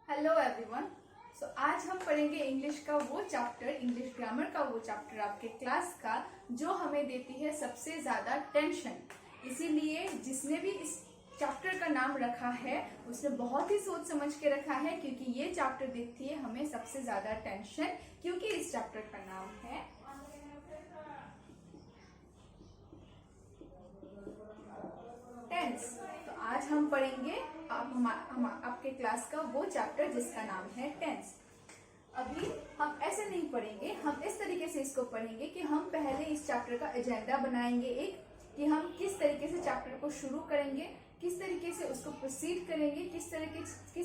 Hello everyone. आज हम पढ़ेंगे इंग्लिश का वो चैप्टर, इंग्लिश ग्रामर का वो चैप्टर आपके क्लास का जो हमें देती है सबसे ज़्यादा टेंशन। इसीलिए जिसने भी इस चैप्टर का नाम रखा है उसने बहुत ही सोच समझ के रखा है, क्योंकि ये चैप्टर देती है हमें सबसे ज़्यादा टेंशन, क्योंकि इस चैप्टर का नाम है टेंस। तो आज हम पढ़ेंगे आपके क्लास का वो चैप्टर जिसका नाम है टेंस। अभी हम ऐसे नहीं पढ़ेंगे, हम इस तरीके से इसको पढ़ेंगे कि हम पहले इस चैप्टर का एजेंडा बनाएंगे एक, कि हम किस तरीके से चैप्टर को शुरू करेंगे, किस तरीके से उसको प्रोसीड करेंगे, किस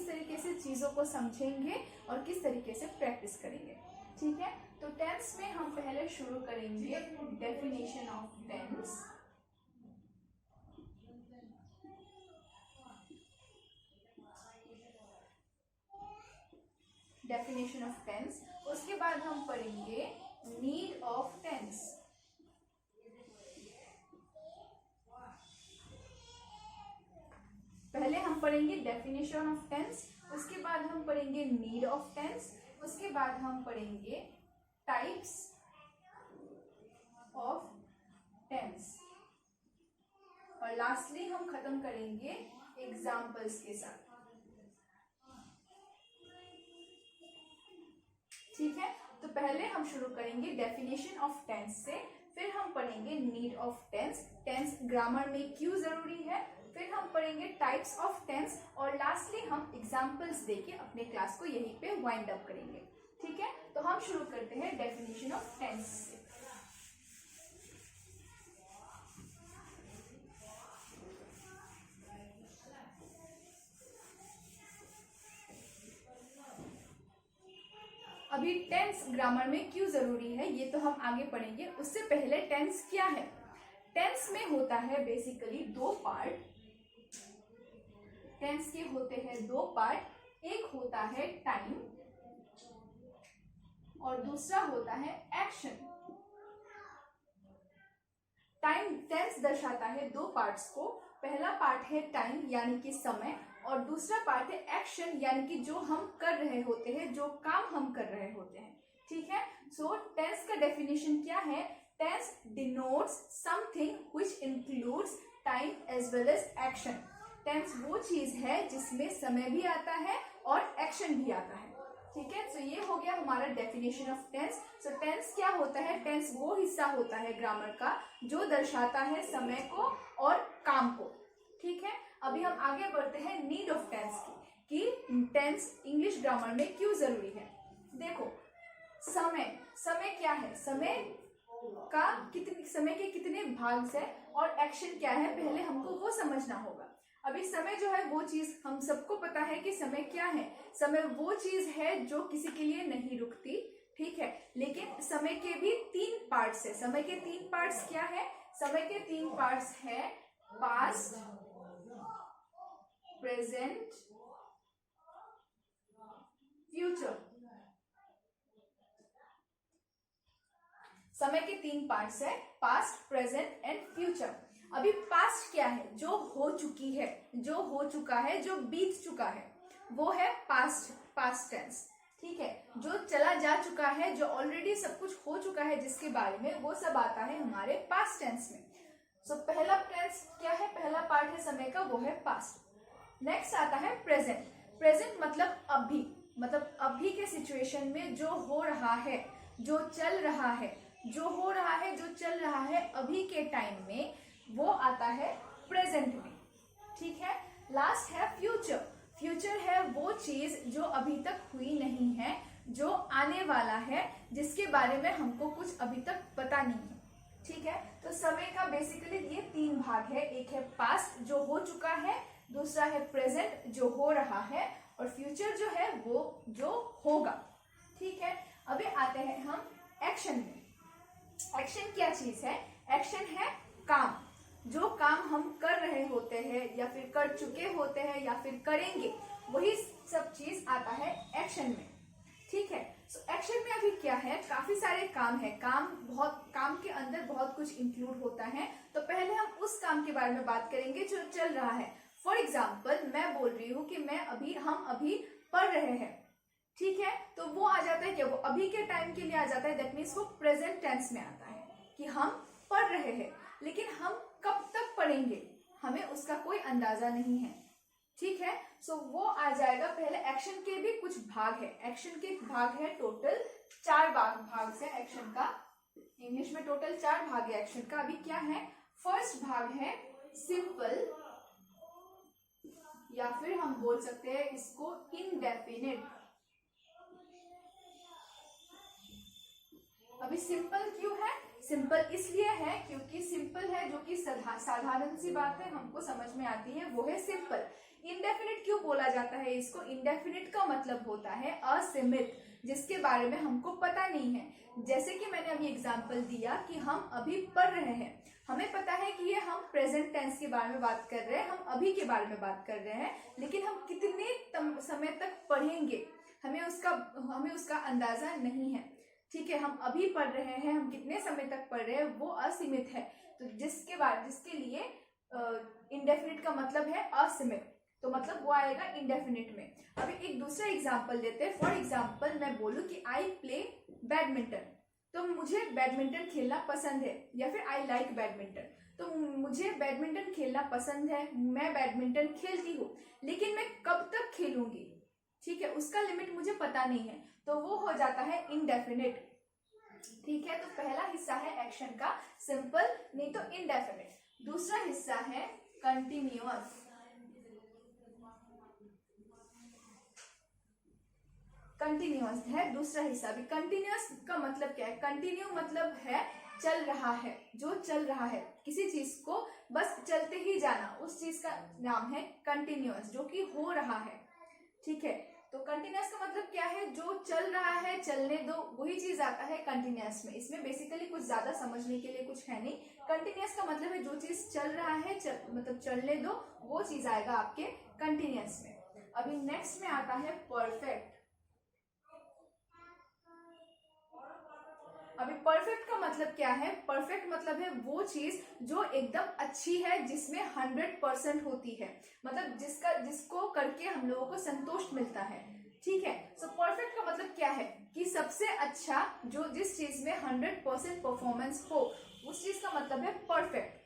तरीके से चीज़ों को समझेंगे और किस तरीके से प्रैक्टिस करेंगे। ठीक है, तो टेंस में हम पहले शुरू करेंगे definition of tense. Definition of tense, उसके बाद हम पढ़ेंगे नीड ऑफ टेंस। पहले हम पढ़ेंगे डेफिनेशन ऑफ टेंस, उसके बाद हम पढ़ेंगे नीड ऑफ टेंस, उसके बाद हम पढ़ेंगे टाइप्स ऑफ टेंस, और लास्टली हम खत्म करेंगे एग्जाम्पल्स के साथ। ठीक है, तो पहले हम शुरू करेंगे डेफिनेशन ऑफ टेंस से, फिर हम पढ़ेंगे need of tense, tense grammar में क्यों जरूरी है, फिर हम पढ़ेंगे टाइप्स ऑफ टेंस, और लास्टली हम एग्जांपल्स देके अपने क्लास को यहीं पे वाइंड अप करेंगे। ठीक है, तो हम शुरू करते हैं डेफिनेशन ऑफ टेंस से। अभी टेंस ग्रामर में क्यों जरूरी है ये तो हम आगे पढ़ेंगे, उससे पहले टेंस क्या है। टेंस में होता है बेसिकली दो पार्ट। टेंस के होते हैं दो पार्ट, एक होता है टाइम और दूसरा होता है एक्शन। टाइम टेंस दर्शाता है दो पार्ट्स को, पहला पार्ट है टाइम यानी कि समय, और दूसरा पार्ट है एक्शन यानी कि जो हम कर रहे होते हैं, जो काम हम कर रहे होते हैं। ठीक है, सो टेंस का डेफिनेशन क्या है। Tense denotes something which includes time as well as action. Tense वो चीज है जिसमें समय भी आता है और एक्शन भी आता है। ठीक है, सो ये हो गया हमारा definition of tense. So tense क्या होता है, टेंस वो हिस्सा होता है ग्रामर का जो दर्शाता है समय को और काम को। ठीक है, अभी हम आगे बढ़ते हैं नीड ऑफ टेंस की, कि टेंस इंग्लिश ग्रामर में क्यों जरूरी है। देखो, समय क्या है, समय के कितने भाग है और एक्शन क्या है, पहले हमको वो समझना होगा। अभी समय जो है वो चीज हम सबको पता है कि समय क्या है। समय वो चीज है जो किसी के लिए नहीं रुकती। ठीक है, लेकिन समय के भी तीन पार्ट्स है। समय के तीन पार्ट्स क्या है, समय के तीन पार्ट्स है पास्ट, प्रेजेंट, फ्यूचर। समय के तीन पार्ट्स है पास्ट, प्रेजेंट एंड फ्यूचर। अभी पास्ट क्या है, जो हो चुकी है, जो हो चुका है, जो बीत चुका है, वो है पास्ट टेंस। ठीक है, जो चला जा चुका है, जो ऑलरेडी सब कुछ हो चुका है जिसके बारे में, वो सब आता है हमारे पास्ट टेंस में। सो पहला टेंस क्या है, पहला पार्ट है समय का, वो है पास्ट। नेक्स्ट आता है प्रेजेंट। प्रेजेंट मतलब अभी के सिचुएशन में जो हो रहा है, जो चल रहा है, जो चल रहा है अभी के टाइम में, वो आता है प्रेजेंट में। ठीक है, लास्ट है फ्यूचर। फ्यूचर है वो चीज जो अभी तक हुई नहीं है, जो आने वाला है, जिसके बारे में हमको कुछ अभी तक पता नहीं है। ठीक है, तो समय का बेसिकली ये तीन भाग है, एक है पास्ट जो हो चुका है, दूसरा है प्रेजेंट जो हो रहा है, और फ्यूचर जो है वो जो होगा। ठीक है, अभी आते हैं हम एक्शन में। एक्शन क्या चीज है, एक्शन है काम, जो काम हम कर रहे होते हैं या फिर कर चुके होते हैं या फिर करेंगे, वही सब चीज आता है एक्शन में। ठीक है, सो एक्शन में अभी क्या है, काफी सारे काम है, काम के अंदर बहुत कुछ इंक्लूड होता है। तो पहले हम उस काम के बारे में बात करेंगे जो चल रहा है। फॉर एग्जाम्पल मैं बोल रही हूँ कि हम अभी पढ़ रहे हैं, ठीक है, तो वो आ जाता है क्या, वो अभी के टाइम के लिए आ जाता है, दैट मीन्स वो प्रेजेंट टेंस में आता है कि हम पढ़ रहे हैं, लेकिन हम कब तक पढ़ेंगे हमें उसका कोई अंदाजा नहीं है, ठीक है। सो वो आ जाएगा। पहले एक्शन के भी कुछ भाग है, एक्शन के भाग है टोटल 4 भाग से एक्शन का, इंग्लिश में टोटल 4 भाग है एक्शन का। अभी क्या है, फर्स्ट भाग है सिंपल, या फिर हम बोल सकते हैं इसको इनडेफिनिट। अभी सिंपल क्यों है, सिंपल इसलिए है क्योंकि सिंपल है जो कि साधारण सी बात है, हमको समझ में आती है, वो है सिंपल। इंडेफिनिट क्यों बोला जाता है इसको, इंडेफिनिट का मतलब होता है असीमित, जिसके बारे में हमको पता नहीं है। जैसे कि मैंने अभी एग्जांपल दिया कि हम अभी पढ़ रहे हैं, हमें पता है कि ये हम प्रेजेंट टेंस के बारे में बात कर रहे हैं, हम अभी के बारे में बात कर रहे हैं, लेकिन हम कितने समय तक पढ़ेंगे हमें उसका अंदाजा नहीं है, ठीक है। हम अभी पढ़ रहे हैं, हम कितने समय तक पढ़ रहे हैं वो असीमित है, तो जिसके लिए इंडेफिनिट का मतलब है असीमित, तो मतलब वो आएगा इंडेफिनिट में। अभी एक दूसरा एग्जांपल देते हैं। फॉर एग्जांपल मैं बोलूं कि आई प्ले बैडमिंटन, तो मुझे बैडमिंटन खेलना पसंद है, या फिर आई लाइक बैडमिंटन, तो मुझे बैडमिंटन खेलना पसंद है, मैं बैडमिंटन खेलती हूँ, लेकिन मैं कब तक खेलूंगी, ठीक है, उसका लिमिट मुझे पता नहीं है, तो वो हो जाता है इनडेफिनिट, ठीक है। तो पहला हिस्सा है एक्शन का सिंपल, नहीं तो इनडेफिनिट। दूसरा हिस्सा है कंटिन्यूअस। कंटिन्यूअस है दूसरा हिस्सा। भी कंटिन्यूअस का मतलब क्या है, कंटिन्यू मतलब है चल रहा है, जो चल रहा है, किसी चीज को बस चलते ही जाना, उस चीज का नाम है कंटिन्यूअस, जो कि हो रहा है, ठीक है। तो कंटिन्यूअस का मतलब क्या है, जो चल रहा है, चलने दो, वही चीज आता है कंटिन्यूअस में। इसमें बेसिकली कुछ ज्यादा समझने के लिए कुछ है नहीं। कंटिन्यूअस का मतलब है जो चीज चल रहा है, मतलब चलने दो, वो चीज आएगा आपके कंटिन्यूअस में। अभी नेक्स्ट में आता है परफेक्ट। अभी परफेक्ट का मतलब क्या है, परफेक्ट मतलब है वो चीज जो एकदम अच्छी है, जिसमें 100% होती है, मतलब जिसको करके हम लोगों को संतोष मिलता है, ठीक है। सो परफेक्ट का मतलब क्या है कि सबसे अच्छा, जो जिस चीज में 100% परफॉर्मेंस हो, उस चीज का मतलब है परफेक्ट,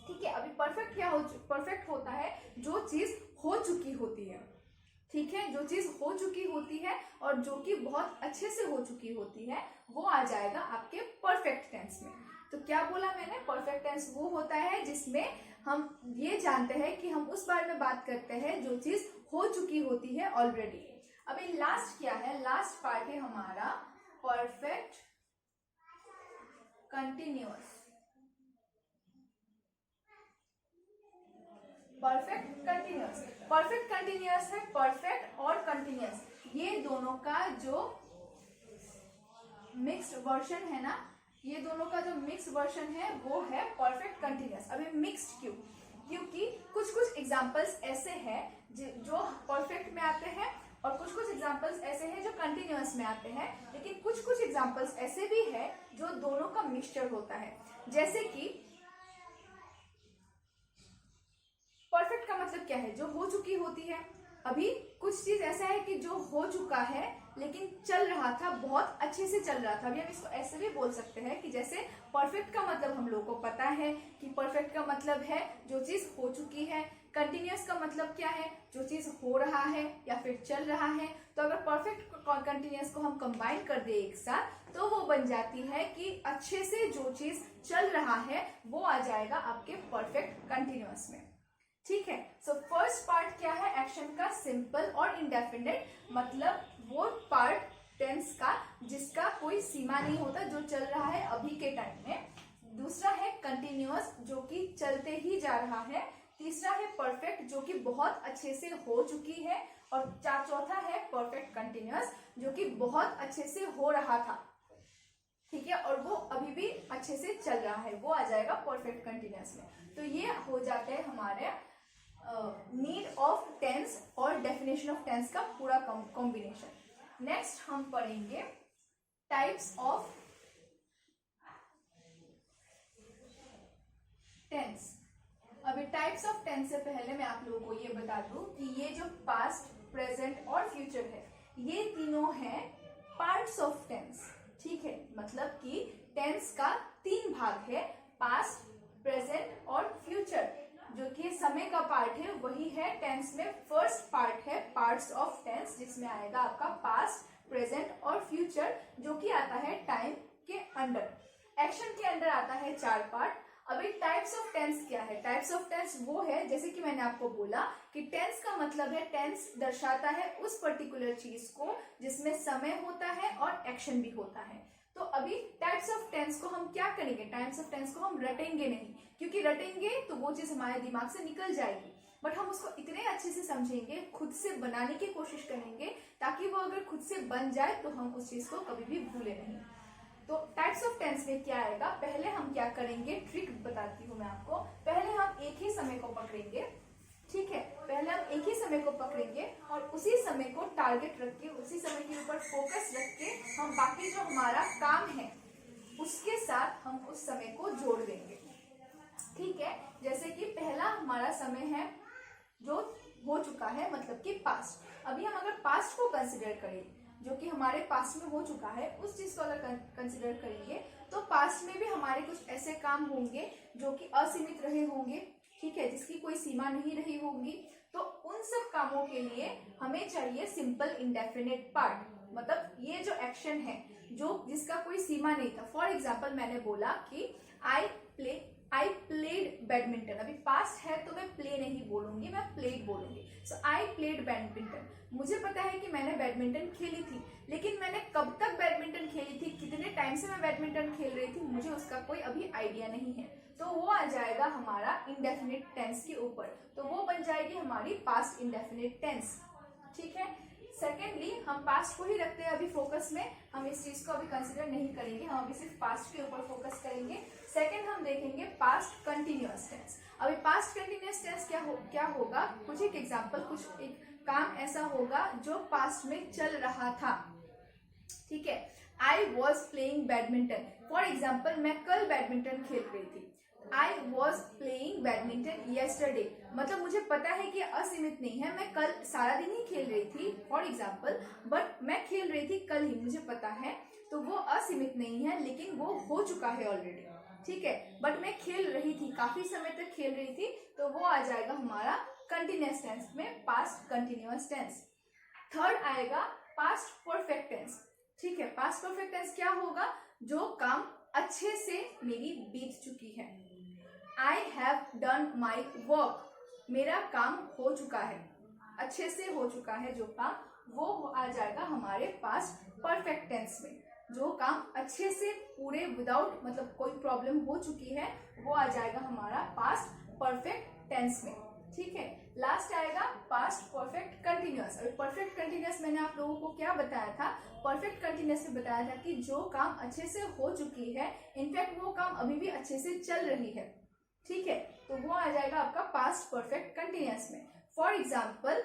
ठीक है। अभी परफेक्ट क्या परफेक्ट होता है जो चीज हो चुकी होती है, ठीक है, जो चीज हो चुकी होती है और जो कि बहुत अच्छे से हो चुकी होती है, वो आ जाएगा आपके परफेक्ट टेंस में। तो क्या बोला मैंने, परफेक्ट टेंस वो होता है जिसमें हम ये जानते हैं कि हम उस बारे में बात करते हैं जो चीज हो चुकी होती है ऑलरेडी। अभी लास्ट क्या है, लास्ट पार्ट है हमारा perfect continuous. Perfect continuous, perfect continuous है, परफेक्ट और कंटिन्यूअस ये दोनों का जो मिक्स्ड वर्जन है ना, ये दोनों का जो मिक्स वर्जन है वो है परफेक्ट कंटिन्यूअस। अभी मिक्स्ड क्यों, क्योंकि कुछ कुछ एग्जांपल्स ऐसे हैं जो परफेक्ट में आते हैं, और कुछ कुछ एग्जांपल्स ऐसे हैं जो कंटिन्यूअस में आते हैं, लेकिन कुछ कुछ एग्जांपल्स ऐसे भी है जो दोनों का मिक्सचर होता है। जैसे कि परफेक्ट का मतलब क्या है, जो हो चुकी होती है। अभी कुछ चीज ऐसा है कि जो हो चुका है लेकिन चल रहा था, बहुत अच्छे से चल रहा था। अभी हम इसको ऐसे भी बोल सकते हैं कि जैसे परफेक्ट का मतलब हम लोग को पता है कि परफेक्ट का मतलब है जो चीज हो चुकी है, कंटिन्यूअस का मतलब क्या है, जो चीज हो रहा है या फिर चल रहा है। तो अगर परफेक्ट कंटिन्यूअस को हम कंबाइन कर दे एक साथ, तो वो बन जाती है कि अच्छे से जो चीज चल रहा है वो आ जाएगा आपके परफेक्ट कंटिन्यूअस में, ठीक है। सो फर्स्ट पार्ट क्या है एक्शन का, सिंपल और इंडेफिनिट, मतलब वो पार्ट टेंस का जिसका कोई सीमा नहीं होता, जो चल रहा है अभी के टाइम में। दूसरा है कंटिन्यूअस, जो कि चलते ही जा रहा है। तीसरा है परफेक्ट, जो कि बहुत अच्छे से हो चुकी है। और चौथा है परफेक्ट कंटिन्यूअस, जो कि बहुत अच्छे से हो रहा था, ठीक है, और वो अभी भी अच्छे से चल रहा है, वो आ जाएगा परफेक्ट कंटिन्यूअस में। तो ये हो जाते हैं हमारे नीड ऑफ टेंस और डेफिनेशन ऑफ टेंस का पूरा कॉम्बिनेशन। नेक्स्ट हम पढ़ेंगे टाइप्स ऑफ टेंस। अभी टाइप्स ऑफ टेंस से पहले मैं आप लोगों को ये बता दूं कि ये जो पास्ट, प्रेजेंट और फ्यूचर फ्यूचर है, ये तीनों हैं पार्ट्स ऑफ टेंस। ठीक है, मतलब कि टेंस का 3 भाग है, पास्ट, प्रेजेंट और फ्यूचर। जो कि समय का पार्ट है वही है टेंस में फर्स्ट पार्ट है पार्ट्स ऑफ टेंस, जिसमें आएगा आपका पास्ट, प्रेजेंट और फ्यूचर, जो कि आता है टाइम के अंडर। एक्शन के अंडर आता है 4 पार्ट। अभी टाइप्स ऑफ टेंस क्या है? टाइप्स ऑफ टेंस वो है, जैसे कि मैंने आपको बोला कि टेंस का मतलब है, टेंस दर्शाता है उस पर्टिकुलर चीज को जिसमें समय होता है और एक्शन भी होता है। तो अभी टाइप्स ऑफ टेंस को हम क्या करेंगे? टाइप्स ऑफ टेंस को हम रटेंगे नहीं, क्योंकि रटेंगे तो वो चीज हमारे दिमाग से निकल जाएगी, बट हम उसको इतने अच्छे से समझेंगे, खुद से बनाने की कोशिश करेंगे, ताकि वो अगर खुद से बन जाए तो हम उस चीज को कभी भी भूले नहीं। तो टाइप्स ऑफ टेंस में क्या आएगा? पहले हम क्या करेंगे, ट्रिक बताती हूँ मैं आपको। पहले हम एक ही समय को पकड़ेंगे, ठीक है, पहले हम एक ही समय को पकड़ेंगे और उसी समय को टारगेट रख के, उसी समय के ऊपर फोकस रख के हम बाकी जो हमारा काम है उसके साथ हम उस समय को जोड़ देंगे। ठीक है, जैसे कि पहला हमारा समय है जो हो चुका है, मतलब कि पास्ट। अभी हम अगर पास्ट को कंसिडर करें, जो कि हमारे पास्ट में हो चुका है, उस चीज को अगर कंसिडर करेंगे तो पास्ट में भी हमारे कुछ ऐसे काम होंगे जो कि असीमित रहे होंगे, ठीक है, जिसकी कोई सीमा नहीं रही होगी। तो उन सब कामों के लिए हमें चाहिए सिंपल इंडेफिनिट पार्ट, मतलब ये जो एक्शन है जो जिसका कोई सीमा नहीं था। फॉर एग्जाम्पल मैंने बोला कि आई प्लेड बैडमिंटन। अभी पास्ट है तो मैं प्ले नहीं बोलूंगी, मैं प्लेड बोलूंगी। सो आई प्लेड बैडमिंटन। मुझे पता है कि मैंने बैडमिंटन खेली थी, लेकिन मैंने कब तक बैडमिंटन खेली थी, कितने टाइम से मैं बैडमिंटन खेल रही थी, मुझे उसका कोई अभी आइडिया नहीं है। तो वो आ जाएगा हमारा इंडेफिनिट टेंस के ऊपर, तो वो बन जाएगी हमारी पास्ट इंडेफिनिट टेंस। ठीक है, सेकेंडली हम पास्ट को ही रखते हैं अभी फोकस में, हम इस चीज को अभी कंसिडर नहीं करेंगे, हम अभी सिर्फ पास्ट के ऊपर फोकस करेंगे। सेकेंड हम देखेंगे पास्ट कंटिन्यूअस टेंस। अभी पास्ट कंटिन्यूअस टेंस क्या होगा, कुछ एक एग्जांपल, कुछ एक काम ऐसा होगा जो पास्ट में चल रहा था। ठीक है, I was playing badminton. For example मैं कल बैडमिंटन खेल रही थी। I was playing badminton yesterday, मतलब मुझे पता है कि असीमित नहीं है, मैं कल सारा दिन ही खेल रही थी फॉर एग्जाम्पल, बट मैं खेल रही थी कल ही, मुझे पता है, तो वो असीमित नहीं है, लेकिन वो हो चुका है ऑलरेडी। ठीक है, बट मैं खेल रही थी, काफी समय तक खेल रही थी, तो वो आ जाएगा हमारा कंटिन्यूअस टेंस में पास्ट कंटिन्यूअस टेंस। थर्ड आएगा पास्ट परफेक्ट टेंस। ठीक है, पास्ट परफेक्ट टेंस क्या होगा, जो काम अच्छे से मेरी बीत चुकी है। I have done my work, मेरा काम हो चुका है, अच्छे से हो चुका है जो काम, वो आ जाएगा हमारे पास्ट परफेक्ट टेंस में। जो काम अच्छे से पूरे विदाउट मतलब कोई प्रॉब्लम हो चुकी है, वो आ जाएगा हमारा पास्ट परफेक्ट टेंस में। ठीक है, लास्ट आएगा पास्ट परफेक्ट कंटिन्यूअस। और परफेक्ट कंटिन्यूअस मैंने आप लोगों को क्या बताया था, परफेक्ट कंटिन्यूअस में बताया था कि जो काम अच्छे से हो चुकी है, इनफैक्ट वो काम अभी भी अच्छे से चल रही है। ठीक है, तो वो आ जाएगा आपका पास्ट परफेक्ट कंटिन्यूअस में। फॉर एग्जाम्पल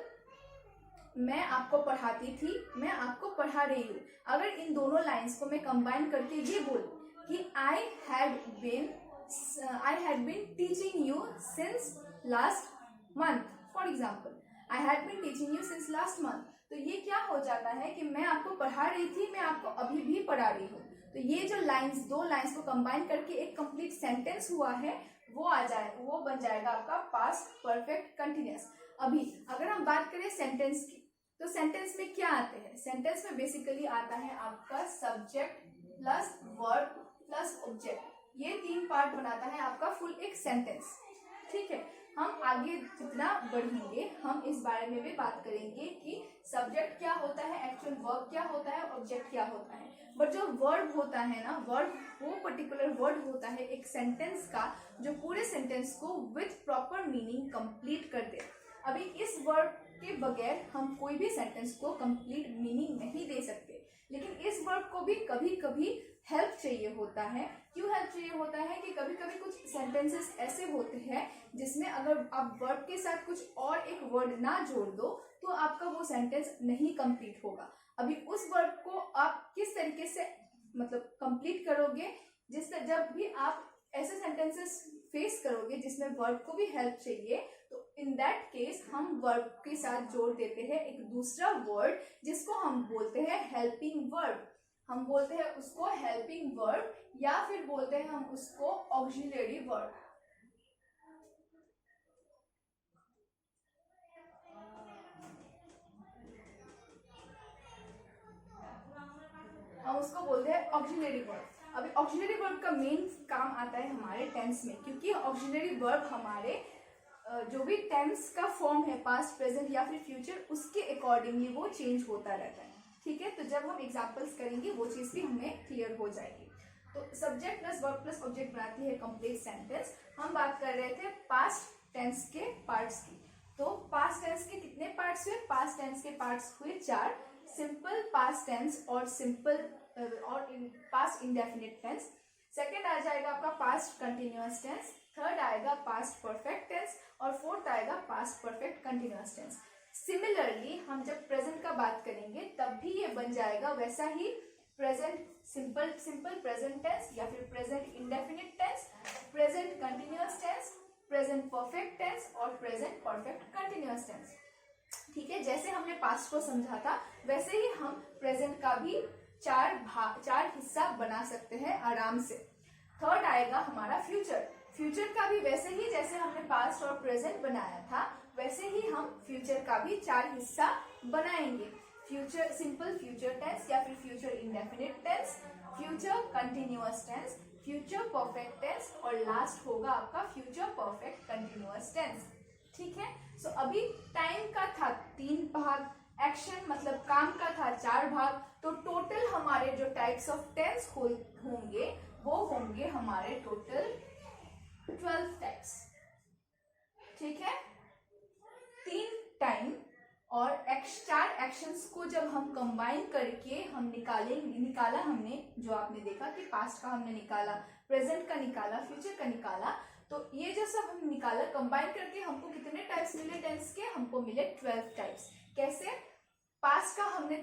मैं आपको पढ़ाती थी, मैं आपको पढ़ा रही हूँ। अगर इन दोनों लाइंस को मैं कंबाइन करके ये बोलूं कि I had been teaching you since last month, for example I had been teaching you since last month, तो ये क्या हो जाता है कि मैं आपको पढ़ा रही थी, मैं आपको अभी भी पढ़ा रही हूँ। तो ये जो लाइंस, दो लाइंस को कंबाइन करके एक कंप्लीट सेंटेंस हुआ है, वो आ जाए, वो बन जाएगा आपका पास्ट परफेक्ट कंटिन्यूअस। अभी अगर हम बात करें सेंटेंस की, तो सेंटेंस में क्या आते हैं, सेंटेंस में बेसिकली आता है आपका subject plus verb plus object, ये 3 पार्ट बनाता है आपका फुल एक सेंटेंस। ठीक है, हम आगे जितना बढ़ेंगे हम इस बारे में भी बात करेंगे कि सब्जेक्ट क्या होता है, एक्चुअल वर्ब क्या होता है, ऑब्जेक्ट क्या होता है। बट जो वर्ब होता है ना, वर्ब वो पर्टिकुलर वर्ड होता है एक सेंटेंस का, जो पूरे सेंटेंस को विथ प्रॉपर मीनिंग कंप्लीट कर दे। अभी इस वर्ब के बगैर हम कोई भी सेंटेंस को कंप्लीट मीनिंग नहीं दे सकते, लेकिन इस वर्ब को भी कभी कभी हेल्प चाहिए होता है। क्यों हेल्प चाहिए होता है कि कभी कभी कुछ सेंटेंसेस ऐसे होते हैं जिसमें अगर आप वर्ब के साथ कुछ और एक वर्ड ना जोड़ दो तो आपका वो सेंटेंस नहीं कंप्लीट होगा। अभी उस वर्ब को आप किस तरीके से मतलब कंप्लीट करोगे, जब भी आप ऐसे सेंटेंसेस फेस करोगे जिसमें वर्ब को भी हेल्प चाहिए, तो इन दैट केस हम वर्ब के साथ जोड़ देते हैं एक दूसरा वर्ड जिसको हम बोलते हैं हेल्पिंग वर्ब। हम बोलते हैं उसको हेल्पिंग वर्ब या फिर बोलते हैं हम उसको ऑक्सिलरी वर्ब। हम उसको बोलते हैं ऑक्सिलरी वर्ब। अभी ऑक्सिलरी वर्ब का मेन काम आता है हमारे टेंस में, क्योंकि ऑक्सिलरी वर्ब हमारे जो भी टेंस का फॉर्म है पास्ट प्रेजेंट या फिर फ्यूचर उसके अकॉर्डिंगली वो चेंज होता रहता है। ठीक है, तो जब हम एग्जांपल्स करेंगे वो चीज भी हमें क्लियर हो जाएगी। तो subject plus verb plus object बनाती है कंप्लीट सेंटेंस। हम बात कर रहे थे पास्ट टेंस के पार्ट्स की। तो पास्ट टेंस के कितने पार्ट्स हुए? पास्ट टेंस के पार्ट्स हुए 4, सिंपल पास्ट टेंस और सिंपल और पास्ट इंडेफिनिट टेंस। सेकेंड आ जाएगा आपका पास्ट कंटिन्यूअस टेंस, थर्ड आएगा पास्ट परफेक्ट टेंस और फोर्थ आएगा past perfect continuous tense. Similarly हम जब प्रेजेंट का बात करेंगे तब भी ये बन जाएगा वैसा ही, प्रेजेंट सिंपल प्रेजेंट टेंस या फिर present indefinite tense, present continuous tense, present perfect tense और प्रेजेंट परफेक्ट कंटिन्यूअस टेंस। ठीक है, जैसे हमने पास्ट को समझा था वैसे ही हम प्रेजेंट का भी 4 हिस्सा बना सकते हैं आराम से। थर्ड आएगा हमारा फ्यूचर। फ्यूचर का भी वैसे ही जैसे हमने पास्ट और प्रेजेंट बनाया था वैसे ही हम फ्यूचर का भी 4 हिस्सा बनाएंगे। फ्यूचर सिंपल फ्यूचर टेंस या फिर future indefinite tense, future continuous tense, future perfect tense और लास्ट होगा आपका फ्यूचर परफेक्ट कंटिन्यूअस टेंस। ठीक है, सो अभी टाइम का था 3 भाग, एक्शन मतलब काम का था 4 भाग, तो टोटल हमारे जो टाइप्स ऑफ टेंस होंगे वो होंगे हमारे टोटल 12 टाइप्स। ठीक है, 3 टाइम और 4 एक्शंस को जब हम कंबाइन करके हम निकाला हमने, जो आपने देखा कि पास्ट का हमने निकाला, प्रेजेंट का निकाला, फ्यूचर का निकाला, तो ये जो सब हम निकाला कंबाइन करके हमको कितने टाइप्स मिले टेंस के? हमको मिले 12 टाइप्स। कैसे? पास्ट का हमने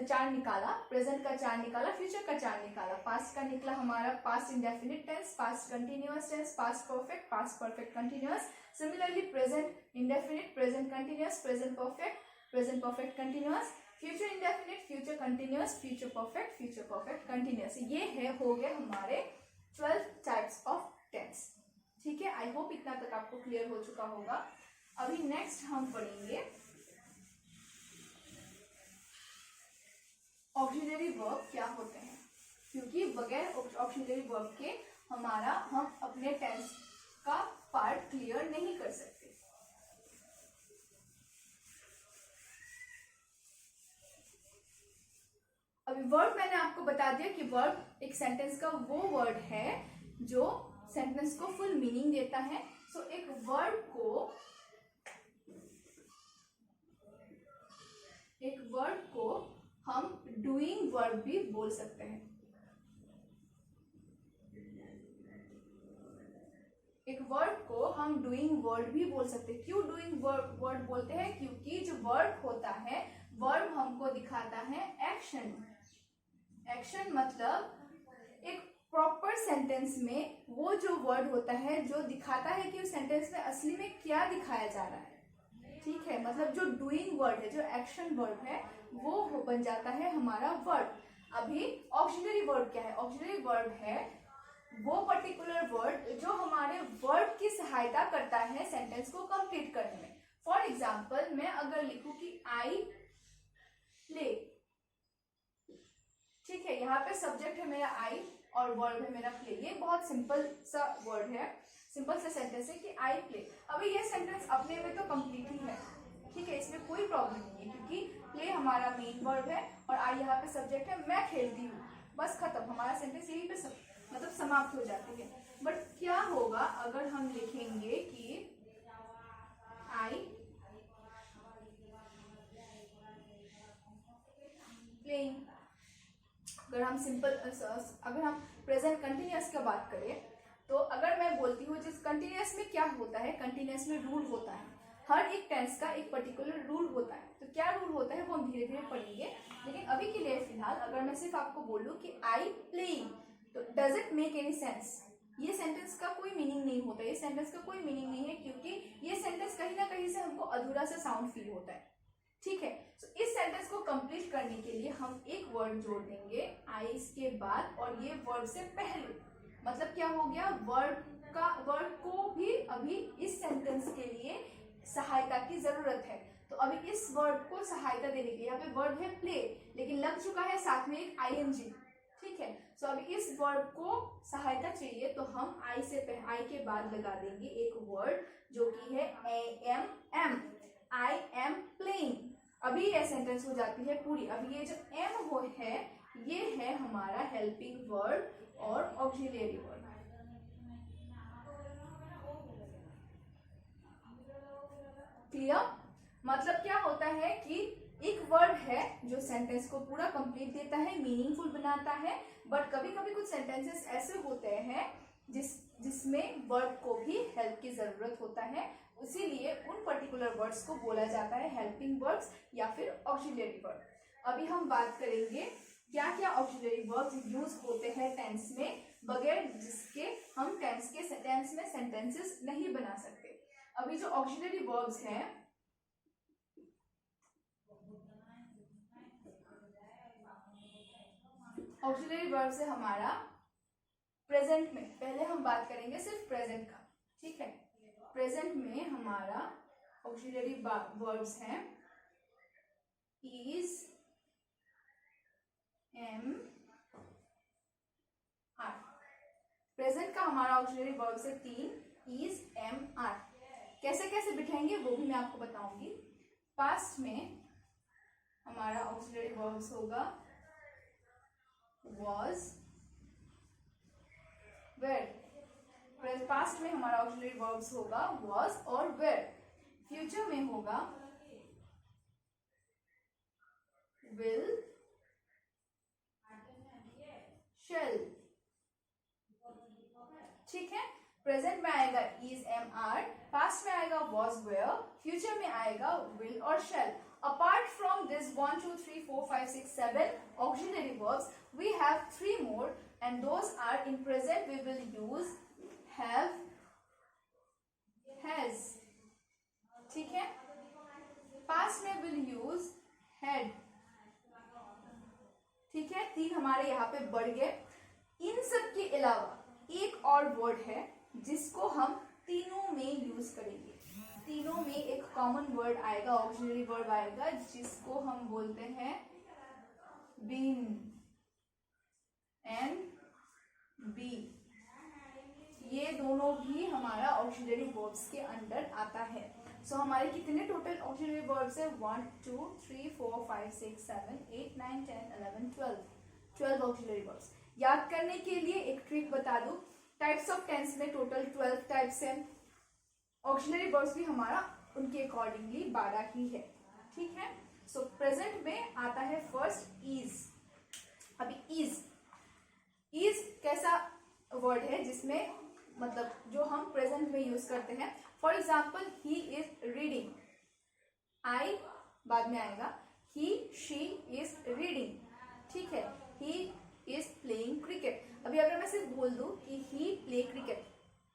4 निकाला, प्रेजेंट का 4 निकाला, फ्यूचर का 4 निकाला। पास्ट का निकला हमारा past indefinite tense, past continuous tense, past perfect continuous. Similarly present indefinite, present continuous, present perfect continuous, future indefinite, future continuous, future perfect continuous. ये हो गए हमारे 12 टाइप्स ऑफ टेंस। ठीक है, आई होप इतना तक आपको क्लियर हो चुका होगा। अभी नेक्स्ट हम पढ़ेंगे ऑक्सिलरी वर्ब क्या होते हैं, क्योंकि बगैर ऑक्सिलरी वर्ब के हम अपने टेंस का पार्ट क्लियर नहीं कर सकते। अभी वर्ब मैंने आपको बता दिया कि वर्ब एक सेंटेंस का वो वर्ड है जो सेंटेंस को फुल मीनिंग देता है। सो एक वर्ब को हम डूइंग वर्ब भी बोल सकते हैं। एक वर्ड को हम डूइंग वर्ड भी बोल सकते हैं। क्यों डूइंग वर्ड बोलते हैं? क्योंकि जो वर्ड होता है, वर्ब हमको दिखाता है एक्शन। एक्शन मतलब एक प्रॉपर सेंटेंस में वो जो वर्ड होता है जो दिखाता है कि उस सेंटेंस में असली में क्या दिखाया जा रहा है। ठीक है, मतलब जो डूइंग वर्ड है, जो एक्शन वर्ड है, वो बन जाता है हमारा वर्ड। अभी ऑक्सिलरी वर्ड क्या है? ऑक्सिलरी वर्ड है वो पर्टिकुलर वर्ड जो हमारे वर्ड की सहायता करता है सेंटेंस को कंप्लीट करने में। फॉर एग्जाम्पल मैं अगर लिखूं कि आई प्ले, ठीक है, यहाँ पे सब्जेक्ट है मेरा आई और वर्ब है मेरा प्ले। ये बहुत सिंपल सा वर्ड है, सिंपल सा सेंटेंस है कि आई प्ले। अभी ये सेंटेंस अपने में तो कंप्लीट ही है, ठीक है, इसमें कोई प्रॉब्लम नहीं है क्योंकि प्ले हमारा मेन वर्ब है और आई यहाँ पे सब्जेक्ट है, मैं खेलती हूँ, बस खत्म, हमारा सेंटेंस यही पे मतलब समाप्त हो जाती है। बट क्या होगा अगर हम लिखेंगे कि आई प्लेइंग। अगर हम प्रेजेंट कंटिन्यूअस की बात करें तो अगर मैं बोलती हूँ जिस कंटिन्यूअस में क्या होता है, कंटिन्यूअस में रूल होता है, हर एक टेंस का एक पर्टिकुलर रूल होता है। तो क्या रूल होता है वो हम धीरे धीरे पढ़ेंगे, लेकिन अभी के लिए फिलहाल अगर मैं सिर्फ आपको बोलूँ कि आई प्लेइंग, तो does it make any sense? ये सेंटेंस का कोई मीनिंग नहीं होता, ये सेंटेंस का कोई मीनिंग नहीं है, क्योंकि ये सेंटेंस कहीं ना कहीं से हमको अधूरा सा साउंड फील होता है। ठीक है, तो इस सेंटेंस को कंप्लीट करने के लिए हम एक वर्ड जोड़ देंगे आईज के बाद, और ये वर्ड से पहले, मतलब क्या हो गया, वर्ड को भी अभी इस सेंटेंस के लिए सहायता की जरूरत है। तो अभी इस वर्ड को सहायता देने के लिए, यहाँ पे वर्ड है प्ले, लेकिन लग चुका है साथ में एक आईएनजी। ठीक है, सो अभी इस वर्ड को सहायता चाहिए, तो हम आई के बाद लगा देंगे एक वर्ड जो कि है एम, आई एम प्लेइंग। अभी ये सेंटेंस हो जाती है पूरी। अभी ये जो एम हो है, ये है हमारा हेल्पिंग वर्ड और ऑक्सिलियरी वर्ड। क्लियर? मतलब क्या होता है कि एक वर्ड है जो सेंटेंस को पूरा कंप्लीट देता है, मीनिंगफुल बनाता है, बट कभी कभी कुछ सेंटेंसेस ऐसे होते हैं जिसमें वर्ड को भी हेल्प की जरूरत होता है, इसीलिए उन पर्टिकुलर वर्ड्स को बोला जाता है हेल्पिंग वर्ड्स या फिर ऑक्सिलियरी वर्ड। अभी हम बात करेंगे क्या क्या ऑक्सिलियरी वर्ड्स यूज होते हैं टेंस में, बगैर जिसके हम टेंस में सेंटेंसेस नहीं बना सकते। अभी जो ऑक्सिलियरी वर्ब्स हैं, ऑक्सिलियरी वर्ब से हमारा प्रेजेंट में, पहले हम बात करेंगे सिर्फ प्रेजेंट का। ठीक है, प्रेजेंट में हमारा ऑक्सिलियरी वर्ब्स हैं इज, एम, आर। प्रेजेंट का हमारा ऑक्सिलियरी वर्ब से 3, इज, एम, आर। कैसे कैसे बिठाएंगे वो भी मैं आपको बताऊंगी। पास्ट में हमारा ऑक्सिलियरी वर्ब्स होगा was, were। पास्ट में हमारा ऑक्सिलियरी वर्ब्स होगा was और were। फ्यूचर में होगा will, shall। ठीक है, प्रेजेंट में आएगा is, am, are, पास्ट में आएगा was, were, फ्यूचर में आएगा will और shall। Apart from this 1, 2, 3, 4, 5, 6, 7 auxiliary verbs, we have 3 more, and those are in present we will use have, has। ठीक है, पास्ट में will use had। ठीक है, 3 हमारे यहाँ पे बढ़ गए। इन सब के अलावा एक और वर्ड है जिसको हम तीनों में यूज करेंगे। तीनों में एक कॉमन वर्ड आएगा, ऑक्सिलियरी वर्ड आएगा, जिसको हम बोलते हैं बीन, एन, बी। ये दोनों भी हमारा ऑक्सिलियरी वर्ब्स के अंडर आता है। सो हमारे कितने टोटल ऑक्सिलियरी वर्ब्स है? 1, 2, 3, 4, 5, 6, 7, 8, 9, 10, 11, 12 ऑक्सिलियरी वर्ब्स। याद करने के लिए एक ट्रिक बता दूं, टाइप्स ऑफ टेंस में टोटल 12 टाइप्स हैं। ऑक्सिलियरी वर्ब्स भी हमारा उनके अकॉर्डिंगली 12 ही है। ठीक है, सो प्रेजेंट में आता है फर्स्ट इज। अभी इज कैसा वर्ड है जिसमें, मतलब जो हम प्रेजेंट में यूज करते हैं। For example, he is reading, I बाद में आएगा, ही, शी इज रीडिंग। ठीक है, ही इज प्लेइंग क्रिकेट। अभी अगर मैं सिर्फ बोल दूं कि ही प्ले क्रिकेट,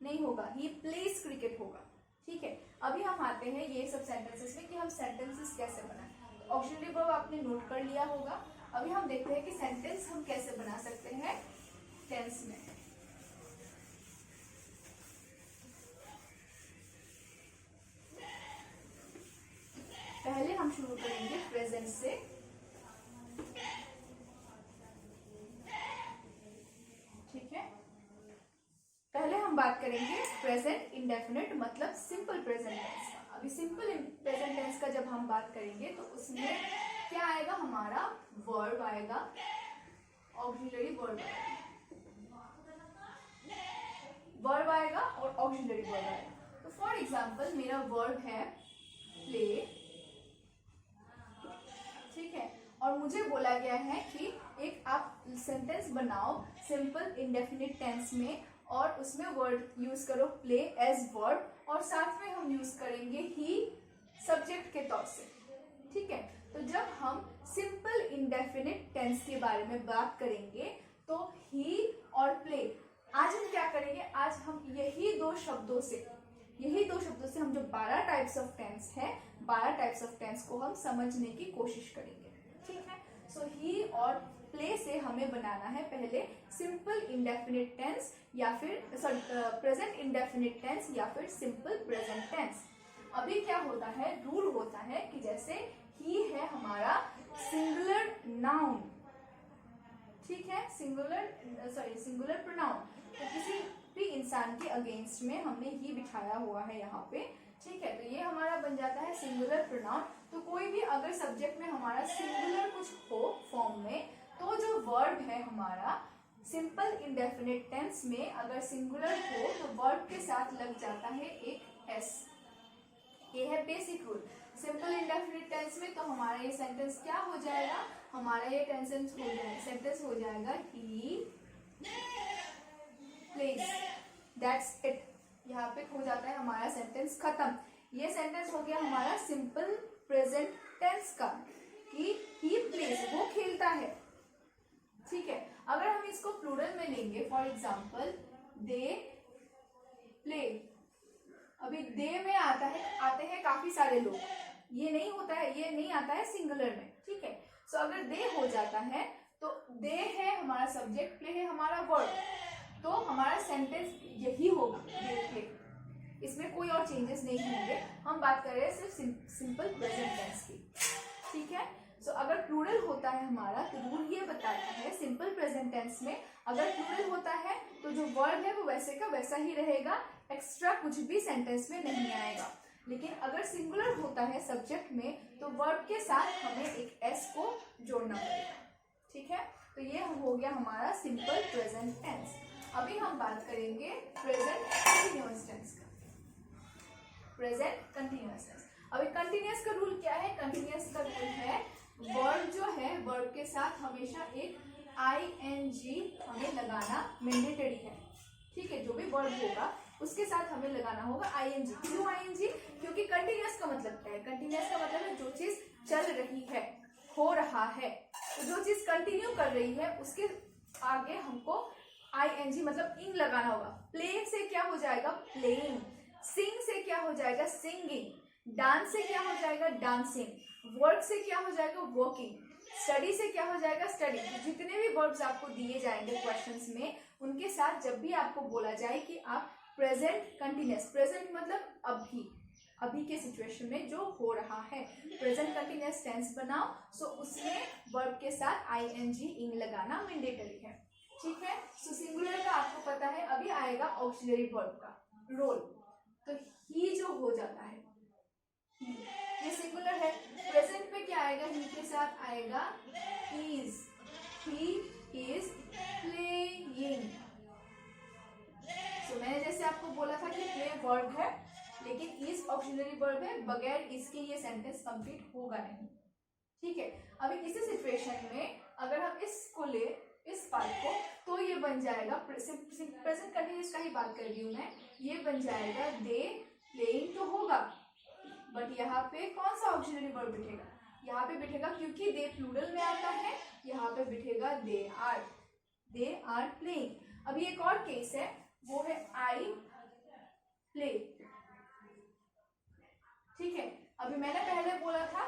नहीं होगा, ही प्लेज क्रिकेट होगा। ठीक है, अभी हम आते हैं ये सब सेंटेंसेस में कि हम सेंटेंसेस कैसे बनाएं। ऑक्सिलियरी वर्ब आपने नोट कर लिया होगा। अभी हम देखते हैं कि सेंटेंस हम कैसे बना सकते हैं टेंस में। पहले हम शुरू करेंगे प्रेजेंट से। ठीक है, पहले हम बात करेंगे प्रेजेंट इंडेफिनिट, मतलब सिंपल प्रेजेंट टेंस का। अभी सिंपल प्रेजेंट टेंस का जब हम बात करेंगे तो उसमें क्या आएगा, हमारा वर्ब आएगा, ऑक्सिलियरी वर्ब आएगा और ऑक्सिलियरी वर्ब आएगा। तो फॉर एग्जांपल मेरा वर्ब है प्ले। ठीक है, और मुझे बोला गया है कि एक आप सेंटेंस बनाओ सिंपल इंडेफिनिट टेंस में, और उसमें वर्ड यूज करो प्ले एज वर्ब, और साथ में हम यूज करेंगे ही सब्जेक्ट के तौर से। ठीक है, तो जब हम सिंपल इंडेफिनिट टेंस के बारे में बात करेंगे तो ही और प्ले आज हम क्या करेंगे, आज हम यही दो शब्दों से हम जो 12 टाइप्स ऑफ टेंस है, 12 टाइप्स ऑफ टेंस को हम समझने की कोशिश करेंगे। ठीक है, सो ही और प्ले से हमें बनाना है पहले सिंपल इंडेफिनिट टेंस या फिर प्रेजेंट इंडेफिनिट टेंस या फिर सिंपल प्रेजेंट टेंस। अभी क्या होता है, रूल होता है कि जैसे ही है हमारा सिंगुलर नाउन, ठीक है, सिंगुलर प्रोनाउन, तो किसी भी इंसान के अगेंस्ट में हमने ही बिठाया हुआ है यहाँ पे। ठीक है, तो ये हमारा बन जाता है सिंगुलर प्रोनाउन। तो कोई भी अगर सब्जेक्ट में हमारा सिंगुलर कुछ हो फॉर्म में, तो जो वर्ब है हमारा सिंपल इंडेफिनिट टेंस में अगर सिंगुलर हो तो वर्ब के साथ लग जाता है एक एस। ये है basic rule. Simple indefinite tense में तो हमारा ये सेंटेंस क्या हो जाएगा, हमारा ये सेंटेंस हो जाएगा ही प्लेस, दैट्स इट। यहाँ पे हो जाता है हमारा सेंटेंस खत्म। ये सेंटेंस हो गया हमारा सिंपल प्रेजेंट टेंस का कि ही प्लेस, वो खेलता है। ठीक है, अगर हम इसको प्लूरल में लेंगे, फॉर एग्जाम्पल दे प्ले, अभी दे में आते हैं काफी सारे लोग, ये नहीं होता है, ये नहीं आता है सिंगुलर में। ठीक है, सो अगर दे हो जाता है तो दे है हमारा सब्जेक्ट, प्ले है हमारा वर्ब, तो हमारा सेंटेंस यही होगा दे प्ले, इसमें कोई और चेंजेस नहीं होंगे। हम बात कर रहे हैं सिर्फ सिंपल प्रेजेंट टेंस की। ठीक है, सो अगर प्लूरल होता है हमारा तो रूल ये बताता है सिंपल प्रेजेंट टेंस में अगर प्लूरल होता है तो जो वर्ब है वो वैसे का वैसा ही रहेगा, एक्स्ट्रा कुछ भी सेंटेंस में नहीं आएगा। लेकिन अगर सिंगुलर होता है सब्जेक्ट में तो वर्ब के साथ हमें एक एस को जोड़ना पड़ेगा। ठीक है, तो ये हो गया हमारा सिंपल प्रेजेंट टेंस। अभी हम बात करेंगे प्रेजेंट कंटिन्यूअस टेंस का। प्रेजेंट कंटिन्यूअस टेंस, अभी कंटिन्यूअस का रूल क्या है, कंटिन्यूअस का रूल है वर्ब जो है वर्ब के साथ हमेशा एक ing हमें लगाना मैंडेटरी है। ठीक है, जो भी वर्ब होगा उसके साथ हमें लगाना होगा ing। क्यों ing? क्योंकि कंटिन्यूअस का मतलब क्या है, कंटिन्यूअस का मतलब है जो चीज चल रही है, हो रहा है, तो जो चीज कंटिन्यू कर रही है उसके आगे हमको ing मतलब ing लगाना होगा। प्ले से क्या हो जाएगा, प्लेइंग। सिंग से क्या हो जाएगा, सिंगिंग। डांस से क्या हो जाएगा, डांसिंग। वर्क से क्या हो जाएगा, वर्किंग। स्टडी से क्या हो जाएगा, स्टडी। तो जितने भी वर्ब्स आपको दिए जाएंगे क्वेश्चंस में, उनके साथ जब भी आपको बोला जाए कि आप प्रेजेंट कंटिन्यूअस, प्रेजेंट मतलब अभी के सिचुएशन में जो हो रहा है, प्रेजेंट कंटिन्यूअस टेंस बनाओ, सो उसमें वर्ब के साथ ing लगाना मैंडेटरी है। ठीक है, सो सिंगुलर का आपको पता है। अभी आएगा ऑक्सिलरी वर्ब का रोल, तो ही जो हो जाता है, ये सिंगुलर है। प्रेजेंट में क्या आएगा, ही के साथ आएगा इज, ही इज प्लेइंग। तो मैंने जैसे आपको बोला था कि प्ले वर्ब है लेकिन इज ऑक्सिलरी वर्ब है, बगैर इसके ये सेंटेंस कंप्लीट होगा नहीं। ठीक है, अभी इसी सिचुएशन में अगर हम इसको ले, इस पार्ट को, तो ये बन जाएगा प्रेजेंट कंटिन्यूअस का ही बात कर रही हूँ मैं, ये बन जाएगा दे प्लेइंग तो होगा, बट यहाँ पे कौन सा ऑक्सिलरी वर्ब बिठेगा, यहाँ पे बिठेगा क्योंकि दे प्लूरल में आता है, यहाँ पे बिठेगा दे आर प्लेइंग। अभी एक और केस है, वो है आई प्ले। ठीक है, अभी मैंने पहले बोला था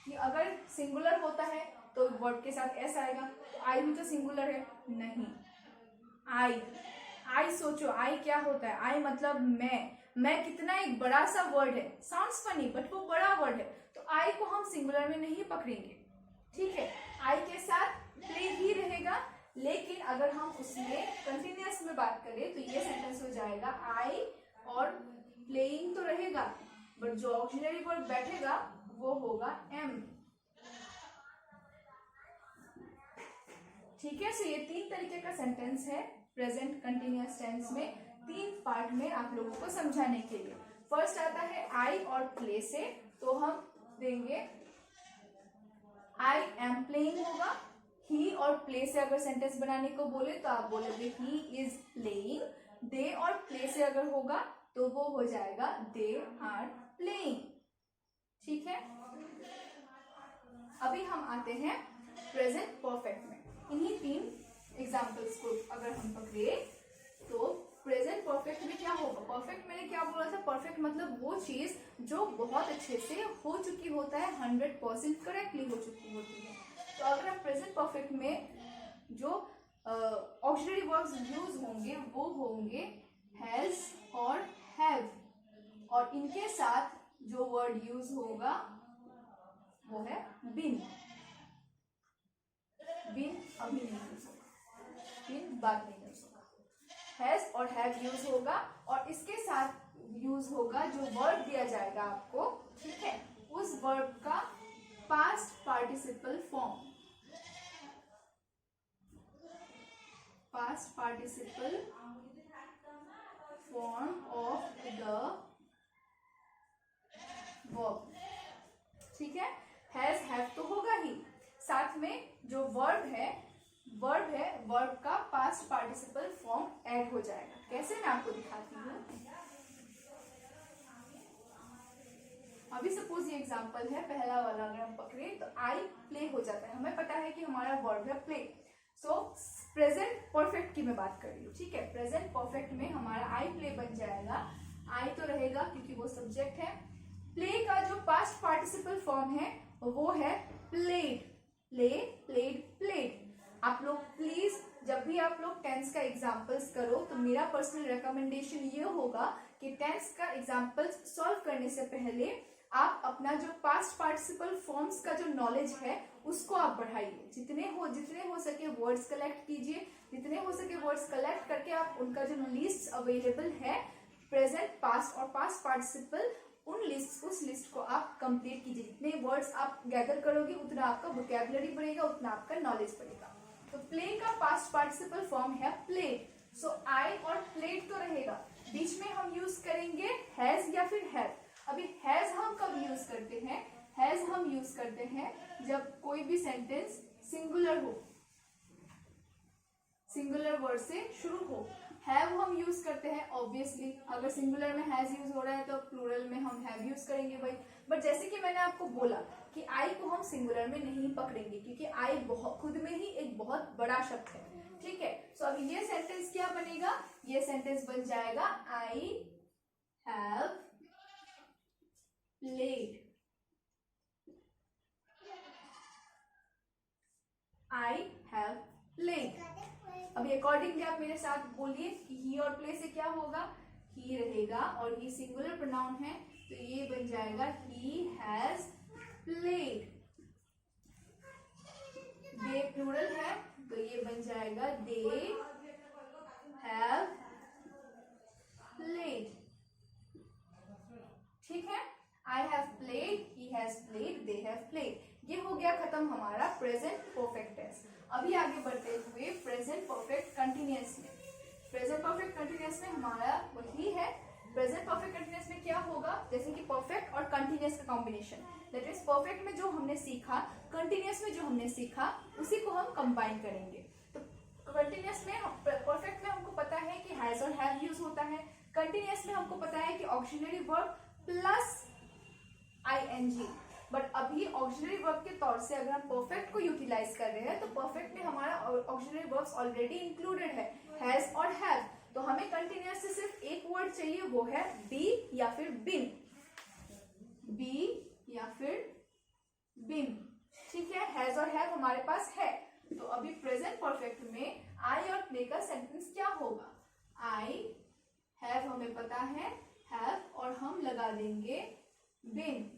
कि अगर सिंगुलर होता है तो वर्ब के साथ एस आएगा, तो आई भी तो सिंगुलर है, नहीं। आई सोचो, आई क्या होता है, आई मतलब मैं कितना एक बड़ा सा वर्ड है, साउंड्स फनी बट वो बड़ा वर्ड है, तो आई को हम सिंगुलर में नहीं पकड़ेंगे। ठीक है, आई के साथ प्ले ही रहेगा, लेकिन अगर हम उसमें कंटिन्यूअस में बात करें तो ये सेंटेंस हो जाएगा आई और प्लेइंग तो रहेगा, बट जो ऑक्सिलरी वर्ब बैठेगा वो होगा एम। ठीक है, सो ये 3 तरीके का सेंटेंस है प्रेजेंट कंटिन्यूअस टेंस में, 3 पार्ट में आप लोगों को समझाने के लिए। फर्स्ट आता है आई और प्ले से, तो हम देंगे आई एम प्लेइंग होगा। ही और प्ले से अगर सेंटेंस बनाने को बोले तो आप बोलोगे ही इज प्लेइंग। दे और प्ले से अगर होगा तो वो हो जाएगा दे आर प्लेइंग। ठीक है, अभी हम आते हैं प्रेजेंट परफेक्ट में। इन्हीं 3 एग्जाम्पल्स को अगर हम पकड़े तो प्रेजेंट परफेक्ट में क्या होगा, परफेक्ट मैंने क्या बोला था, परफेक्ट मतलब वो चीज जो बहुत अच्छे से हो चुकी होता है, 100% करेक्टली हो चुकी होती है। तो अगर आप प्रेजेंट परफेक्ट में जो ऑक्सिलरी वर्ब्स यूज होंगे वो होंगे हैज और हैव, और इनके साथ जो वर्ड यूज होगा वो है बीन। बीन अभी नहीं यूज होगा, बीन बाद में यूज होगा। हैज और हैव यूज होगा, और इसके साथ यूज होगा जो वर्ब दिया जाएगा आपको, ठीक है, उस वर्ब का past participle form, past participle form of the verb, ठीक है। हैज हैव तो होगा ही, साथ में जो वर्ब है वर्ब का पास्ट पार्टिसिपल फॉर्म ऐड हो जाएगा। कैसे, मैं आपको दिखाती हूँ। अभी सपोज ये एग्जांपल है, पहला वाला अगर हम पकड़े तो आई प्ले हो जाता है, हमें पता है कि हमारा वर्ब है प्ले। सो प्रेजेंट परफेक्ट की मैं बात कर रही हूँ, ठीक है। प्रेजेंट परफेक्ट में हमारा आई प्ले बन जाएगा, आई तो रहेगा क्योंकि वो सब्जेक्ट है। प्ले का जो पास्ट पार्टिसिपल फॉर्म है वो है प्लेड, प्ले प्लेड प्लेड। आप लोग प्लीज जब भी आप लोग टेंस का एग्जाम्पल्स करो तो मेरा पर्सनल रिकमेंडेशन ये होगा कि टेंस का एग्जाम्पल्स सॉल्व करने से पहले आप अपना जो पास्ट पार्टिसिपल फॉर्म्स का जो नॉलेज है उसको आप बढ़ाइए। जितने हो सके वर्ड्स कलेक्ट कीजिए, जितने हो सके वर्ड्स कलेक्ट करके आप उनका जो लिस्ट अवेलेबल है प्रेजेंट, पास्ट और पास्ट पार्टिसिपल, उस लिस्ट को आप कंप्लीट कीजिए। जितने वर्ड्स आप गैदर करोगे उतना आपका वोकैबुलरी बढ़ेगा, उतना आपका नॉलेज बढ़ेगा। तो प्ले का पास्ट पार्टिसिपल फॉर्म है प्लेड, सो आई और प्लेड तो रहेगा, बीच में हम यूज करेंगे हैज या फिर हैव। अभी हैज हम कब यूज करते हैं, हैज हम यूज करते हैं जब कोई भी सेंटेंस सिंगुलर हो, सिंगुलर वर्ड से शुरू हो। हैव हम यूज करते हैं ऑब्वियसली, अगर सिंगुलर में हैज यूज हो रहा है तो प्लूरल में हम हैव यूज करेंगे भाई। बट जैसे कि मैंने आपको बोला कि आई को हम सिंगुलर में नहीं पकड़ेंगे क्योंकि आई खुद में ही एक बहुत बड़ा शब्द है, ठीक है। सो अभी ये सेंटेंस क्या बनेगा, ये सेंटेंस बन जाएगा I have played, I have played. अभी अकॉर्डिंगली आप मेरे साथ बोलिए कि ही और प्ले से क्या होगा, ही रहेगा और ही सिंगुलर प्रोनाउन है तो ये बन जाएगा ही हैज प्लेड। दे प्लूरल है तो ये बन जाएगा दे हैव प्लेड, ठीक है। I have played, he has played, they have played. ये हो गया खत्म हमारा प्रेजेंट परफेक्ट टेंस। अभी आगे बढ़ते हुए प्रेजेंट परफेक्ट कंटिन्यूअस में। प्रेजेंट परफेक्ट कंटिन्यूअस में हमारा वही है। प्रेजेंट परफेक्ट कंटिन्यूअस में क्या होगा, जैसे कि परफेक्ट और कंटिन्यूअस का कॉम्बिनेशन, दैट इज परफेक्ट में जो हमने सीखा, कंटिन्यूअस में जो हमने सीखा, उसी को हम कंबाइन करेंगे। तो कंटिन्यूअस में, परफेक्ट में हमको पता है कि हैज और हैव यूज होता है, कंटिन्यूअस में हमको पता है कि auxiliary verb plus ING. But अभी ऑक्सिलरी वर्ब के तौर से अगर हम परफेक्ट को यूटिलाइज कर रहे हैं तो परफेक्ट में हमारा ऑक्सिलरी वर्ब्स ऑलरेडी इंक्लूडेड है, हैज और हैव। तो हमें कंटिन्यूअस से सिर्फ एक वर्ड चाहिए, वो है बी या फिर बिन, बी या फिर बिन, ठीक है। हैज और हैव हमारे पास है। तो अभी प्रेजेंट परफेक्ट में आई और प्ले का सेंटेंस क्या होगा, आई हैव हमें पता है, हैव और हम लगा देंगे बिन,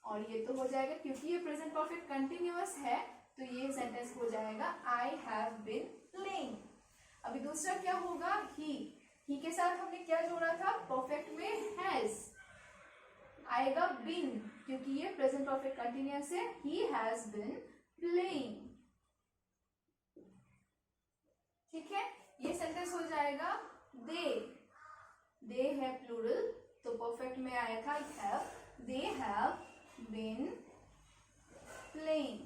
और ये तो हो जाएगा क्योंकि ये प्रेजेंट परफेक्ट कंटिन्यूअस है तो ये सेंटेंस हो जाएगा आई हैव बीन प्लेइंग। अभी दूसरा क्या होगा, ही के साथ हमने क्या जोड़ा था, परफेक्ट में हैज आएगा बीन क्योंकि ये प्रेजेंट परफेक्ट कंटिन्यूअस है, ही हैज बीन प्लेइंग, ठीक है। ये सेंटेंस हो जाएगा दे है प्लूरल तो परफेक्ट में आया था have, they have been playing।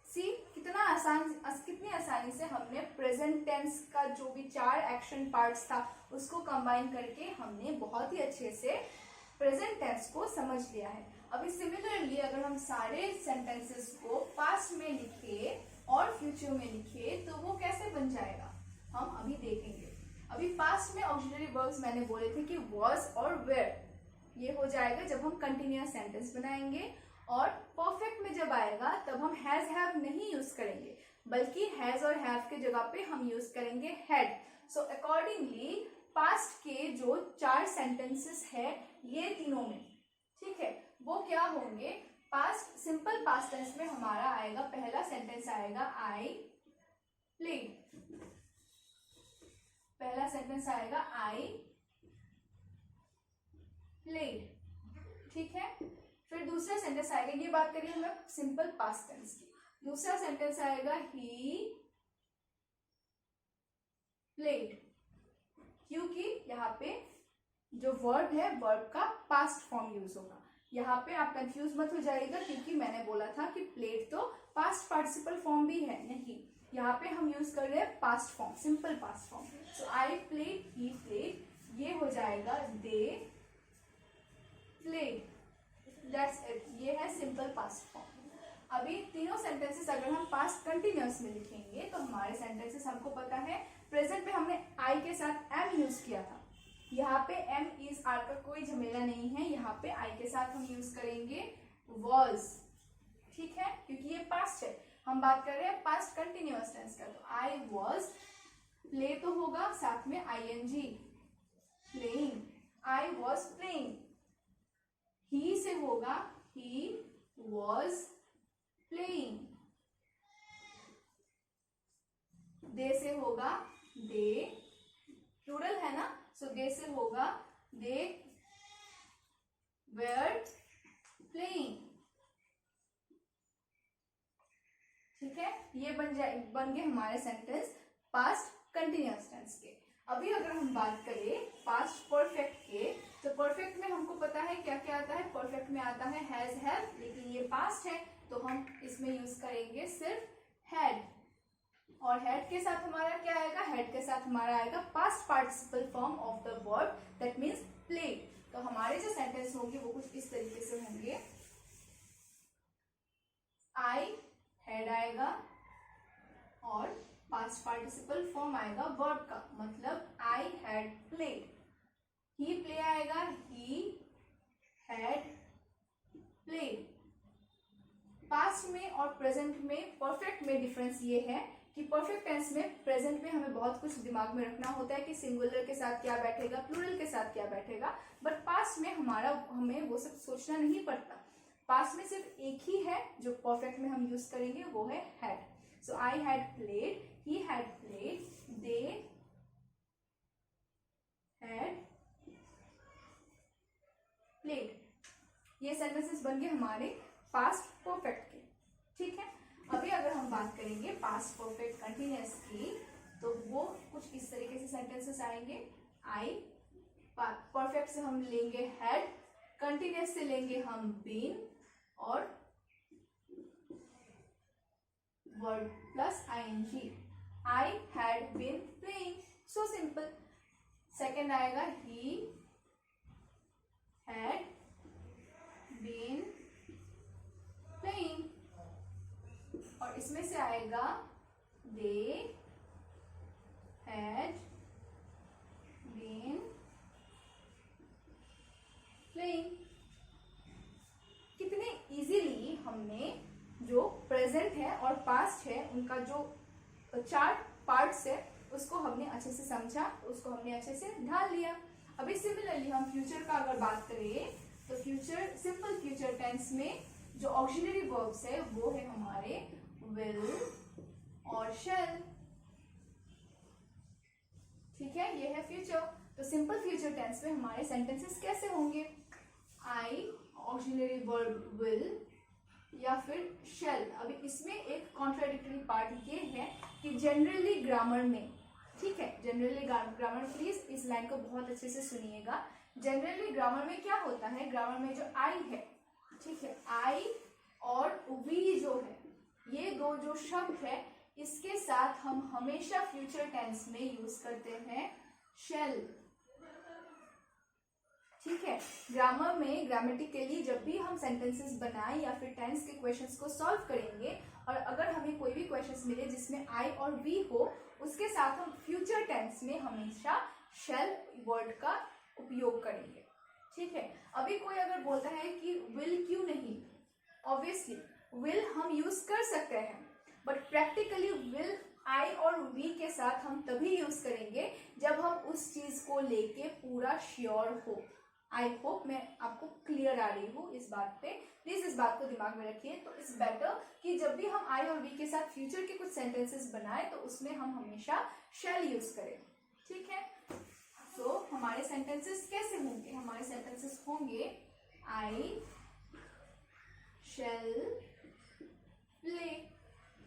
सी कितनी आसानी से हमने प्रेजेंट टेंस का जो भी 4 एक्शन पार्ट्स था उसको कंबाइन करके हमने बहुत ही अच्छे से प्रेजेंट टेंस को समझ लिया है। अभी सिमिलरली अगर हम सारे सेंटेंसेस को पास्ट में लिखे और फ्यूचर में लिखे तो वो कैसे बन जाएगा, हम अभी देखेंगे। अभी पास्ट में ऑक्सिलरी वर्ब्स मैंने बोले थे कि was और were, ये हो जाएगा जब हम कंटिन्यूअस सेंटेंस बनाएंगे। और परफेक्ट में जब आएगा तब हम हैज हैव नहीं यूज करेंगे, बल्कि हैज और हैव के जगह पे हम यूज करेंगे हैड। सो अकॉर्डिंगली पास्ट के जो 4 सेंटेंसेस है ये तीनों में, ठीक है, वो क्या होंगे, पास्ट सिंपल पास्ट टेंस में हमारा आएगा, पहला सेंटेंस आएगा आई प्लेड, पहला सेंटेंस आएगा आई प्लेड, ठीक है। फिर दूसरा सेंटेंस आएगा, ये बात करिए हम सिंपल पास्ट टेंस की, दूसरा सेंटेंस आएगा ही प्लेड, क्योंकि यहाँ पे जो वर्ब है वर्ब का पास्ट फॉर्म यूज होगा। यहाँ पे आप कंफ्यूज मत हो जाइएगा, क्योंकि मैंने बोला था कि प्लेड तो पास्ट पार्टिसिपल फॉर्म भी है, नहीं, यहाँ पे हम यूज कर रहे हैं past form, simple past form. So I played, he played, ये हो जाएगा दे प्लेड, दैट्स इट, ये है सिंपल पास्ट फॉर्म। अभी तीनों सेंटेंसेस अगर हम पास्ट कंटिन्यूअस में लिखेंगे तो हमारे सेंटेंसेस हमको पता है, प्रेजेंट में हमने आई के साथ एम यूज किया था, यहाँ पे एम इज आर का कोई झमेला नहीं है, यहाँ पे आई के साथ हम यूज करेंगे was, ठीक है, क्योंकि ये पास्ट है, हम बात कर रहे हैं पास्ट कंटिन्यूअस टेंस का। तो आई was, प्ले तो होगा साथ में ing, playing, I was playing, he से होगा he was प्लेइंग, दे से होगा दे, प्लूरल है ना, सो दे से होगा दे were प्लेइंग, ठीक है, ये बन गए हमारे सेंटेंस पास्ट कंटिन्यूअस टेंस के। अभी अगर हम बात करें पास्ट परफेक्ट के, तो परफेक्ट में हमको पता है क्या क्या आता है, परफेक्ट में आता है हैज हैव, लेकिन ये पास्ट है तो हम इसमें यूज करेंगे सिर्फ हैड, और हेड के साथ हमारा क्या आएगा, हेड के साथ हमारा आएगा past participle form of the verb, that means played. तो हमारे जो सेंटेंस होंगे वो कुछ इस तरीके से होंगे, आई हेड आएगा और पास्ट पार्टिसिपल फॉर्म आएगा वर्ब का, मतलब I had played, he play आएगा ही हैड प्लेड। पास्ट में और प्रेजेंट में, परफेक्ट में डिफरेंस ये है कि परफेक्ट टेंस में, प्रेजेंट में हमें बहुत कुछ दिमाग में रखना होता है कि सिंगुलर के साथ क्या बैठेगा, प्लूरल के साथ क्या बैठेगा, बट पास्ट में हमें वो सब सोचना नहीं पड़ता। पास्ट में सिर्फ एक ही है जो परफेक्ट में हम यूज करेंगे, वो है had. So I had played, he had played, they had played. ये सेंटेंसेस बन गए हमारे पास्ट परफेक्ट के, ठीक है। अभी अगर हम बात करेंगे पास्ट परफेक्ट कंटिन्यूअस की, तो वो कुछ इस तरीके से सेंटेंसेस आएंगे, आई, परफेक्ट से हम लेंगे हैड, कंटिन्यूअस से लेंगे हम बीन, और verb plus ing, I had been playing, so simple. Second आएगा ही हैड बीन प्लेइंग, और इसमें से आएगा दे हैड बीन प्लेइंग। कितने इजीली हमने जो प्रेजेंट है और पास्ट है उनका जो 4 पार्ट्स है उसको हमने अच्छे से समझा, उसको हमने अच्छे से ढाल लिया। अभी सिमिलरली हम फ्यूचर का अगर बात करें तो फ्यूचर, सिंपल फ्यूचर टेंस में जो ऑक्सिलरी वर्ब्स है वो है हमारे विल और शैल, ठीक है, ये है फ्यूचर। तो सिंपल फ्यूचर टेंस में हमारे सेंटेंसेस कैसे होंगे, आई ऑक्सिलरी वर्ब विल या फिर शैल। अभी इसमें एक कॉन्ट्राडिक्टरी पार्ट ये है कि जनरली ग्रामर में, ठीक है, जनरली ग्रामर, प्लीज इस लाइन को बहुत अच्छे से सुनिएगा। जनरली ग्रामर में क्या होता है, ग्रामर में जो आई है, ठीक है, आई और वी जो है, ये दो जो शब्द है इसके साथ हम हमेशा फ्यूचर टेंस में यूज करते हैं शैल, ठीक है, ग्रामर में ग्रामेटिकली जब भी हम सेंटेंसेस बनाएं या फिर टेंस के क्वेश्चंस को सॉल्व करेंगे और अगर हमें कोई भी क्वेश्चंस मिले जिसमें आई और वी हो, उसके साथ हम फ्यूचर टेंस में हमेशा शैल वर्ड का उपयोग करेंगे। ठीक है, अभी कोई अगर बोलता है कि विल क्यों नहीं, ऑब्वियसली विल हम यूज कर सकते हैं, बट प्रैक्टिकली विल आई और वी के साथ हम तभी यूज करेंगे जब हम उस चीज को लेके पूरा श्योर हो। आई होप मैं आपको क्लियर आ रही हूँ इस बात पे, प्लीज इस बात को दिमाग में रखिए। तो इट्स बेटर कि जब भी हम आई और वी के साथ फ्यूचर के कुछ सेंटेंसेस बनाए तो उसमें हम हमेशा शैल यूज करें। ठीक है, तो हमारे सेंटेंसेस कैसे होंगे? हमारे सेंटेंसेस होंगे आई शैल प्ले,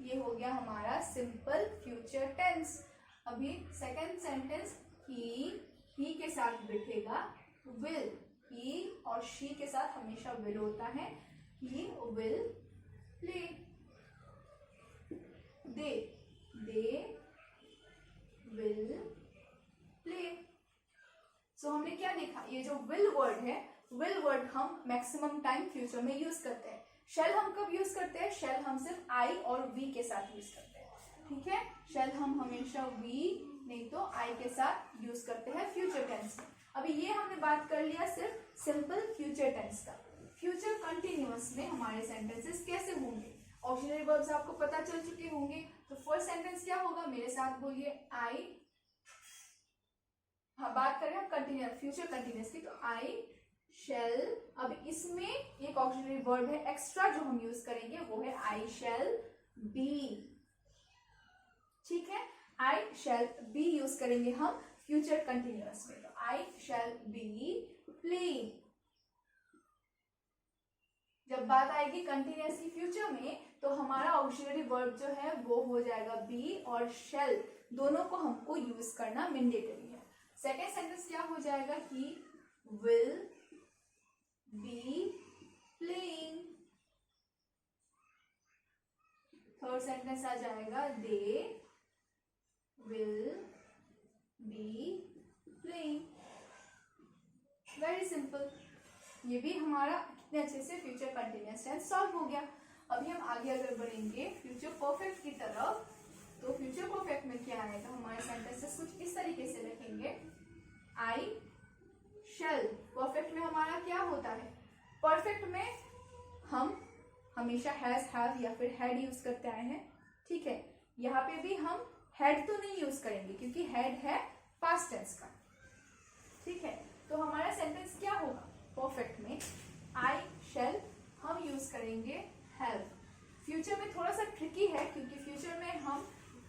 ये हो गया हमारा सिंपल फ्यूचर टेंस। अभी सेकंड सेंटेंस ही के साथ बैठेगा विल, ही और शी के साथ हमेशा विल होता है, he will play. They will play. So हमने क्या देखा, ये जो विल वर्ड है, विल वर्ड हम मैक्सिमम टाइम फ्यूचर में यूज करते हैं। शेल हम कब यूज करते हैं? शेल हम सिर्फ आई और वी के साथ यूज करते हैं। ठीक है, शेल हम हमेशा वी नहीं तो आई के साथ यूज करते हैं फ्यूचर टेंस में। अभी ये हमने बात कर लिया सिर्फ सिंपल फ्यूचर टेंस का। फ्यूचर कंटिन्यूअस में हमारे सेंटेंसेस कैसे होंगे? ऑक्सिलरी वर्ब्स आपको पता चल चुके होंगे। तो फर्स्ट सेंटेंस क्या होगा, मेरे साथ बोलिए आई। हाँ, बात करें हम कंटिन्यूअस फ्यूचर कंटिन्यूअस की, तो आई शैल। अब इसमें एक ऑक्सिलरी वर्ब है एक्स्ट्रा जो हम यूज करेंगे, वो है आई शैल बी। ठीक है, आई शैल बी यूज करेंगे हम फ्यूचर कंटिन्यूअस में। तो आई शैल बी प्लेइंग। जब बात आएगी कंटिन्यूअस की फ्यूचर में, तो हमारा ऑक्सिलरी वर्ब जो है वो हो जाएगा बी, और शैल दोनों को हमको यूज करना मैंडेटरी है। सेकेंड सेंटेंस क्या हो जाएगा, he will be playing. Third sentence आ जाएगा they will be playing. Very simple, ये भी हमारा कितने अच्छे से फ्यूचर कंटिन्यूअस टेंस सॉल्व हो गया। अभी हम आगे अगर बढ़ेंगे फ्यूचर परफेक्ट की तरफ, तो फ्यूचर परफेक्ट में क्या आएगा, हमारे सेंटेंसेस कुछ इस तरीके से लिखेंगे, आई शैल। परफेक्ट में हमारा क्या होता है, परफेक्ट में हम हमेशा हैज, हैव या फिर हैड यूज करते आए हैं। ठीक है, यहाँ पे भी हम हैड तो नहीं यूज करेंगे क्योंकि हैड है पास्ट टेंस का। ठीक है, तो हमारा सेंटेंस क्या होगा परफेक्ट में, आई शैल हम यूज करेंगे हैव। फ्यूचर में थोड़ा सा ट्रिकी है क्योंकि फ्यूचर में हम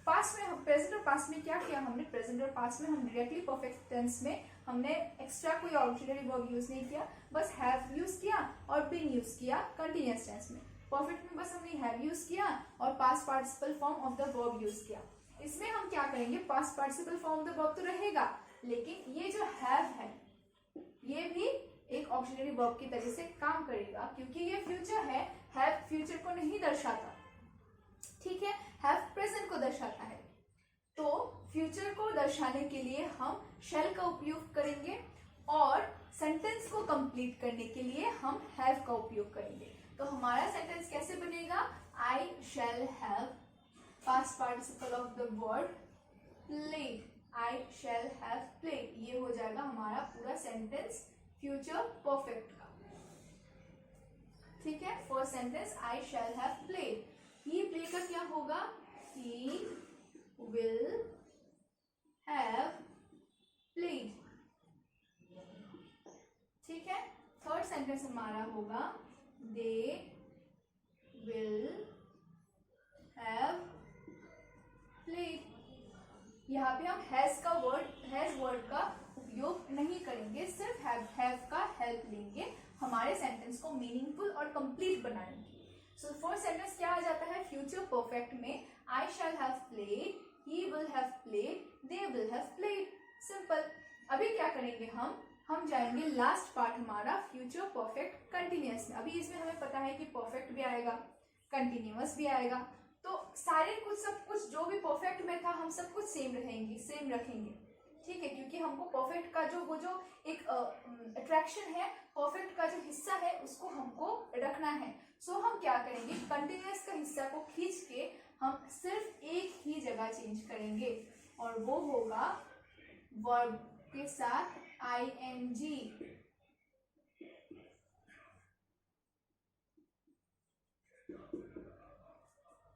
पास्ट में, प्रेजेंट और पास्ट में क्या किया हमने, प्रेजेंट और पास्ट में हम डायरेक्टली परफेक्ट टेंस में हमने एक्स्ट्रा कोई ऑक्सिलरी वर्ब यूज नहीं किया, बस हैव यूज किया और बीन यूज किया कंटिन्यूअस टेंस में। परफेक्ट में बस हमने हैव यूज किया और past participle form of the verb use किया। इसमें हम क्या करेंगे, past participle form of the verb तो रहेगा, लेकिन ये जो हैव है ये भी एक ऑक्सिलरी वर्ब की तरह से काम करेगा क्योंकि ये फ्यूचर है। हैव फ्यूचर को नहीं दर्शाता, ठीक है, हैव प्रेजेंट को दर्शाता है। तो फ्यूचर को दर्शाने के लिए हम शैल का उपयोग करेंगे और सेंटेंस को कंप्लीट करने के लिए हम हैव का उपयोग करेंगे। तो हमारा सेंटेंस कैसे बनेगा, I shall have past participle of the word played, I shall have played, ये हो जाएगा हमारा पूरा सेंटेंस फ्यूचर परफेक्ट का। ठीक है, first sentence I shall have played, he play का क्या होगा, ही विल हैव प्लेड। ठीक है, थर्ड सेंटेंस हमारा होगा दे विल हैव प्लेड। यहाँ पे हम हैज वर्ड का उपयोग नहीं करेंगे, सिर्फ हैव का हेल्प लेंगे, हमारे सेंटेंस को मीनिंगफुल और कंप्लीट बनाएंगे। सो फर्स्ट सेंटेंस क्या आ जाता है फ्यूचर परफेक्ट में, I shall have played, he will have played, they will have played. Simple. अभी क्या करेंगे हम जाएंगे लास्ट पार्ट हमारा फ्यूचर परफेक्ट कंटिन्यूअस में। अभी इसमें हमें पता है कि परफेक्ट भी आएगा, कंटिन्यूअस भी आएगा, तो सारे कुछ सब कुछ जो भी परफेक्ट में था हम सब कुछ सेम रखेंगे। ठीक है, क्योंकि हमको परफेक्ट का जो एक अट्रैक्शन है, परफेक्ट का जो हिस्सा है उसको हमको रखना है। सो हम क्या करेंगे, कंटिन्यूअस का हिस्सा को खींच के हम सिर्फ एक ही जगह चेंज करेंगे और वो होगा वर्ब के साथ ing।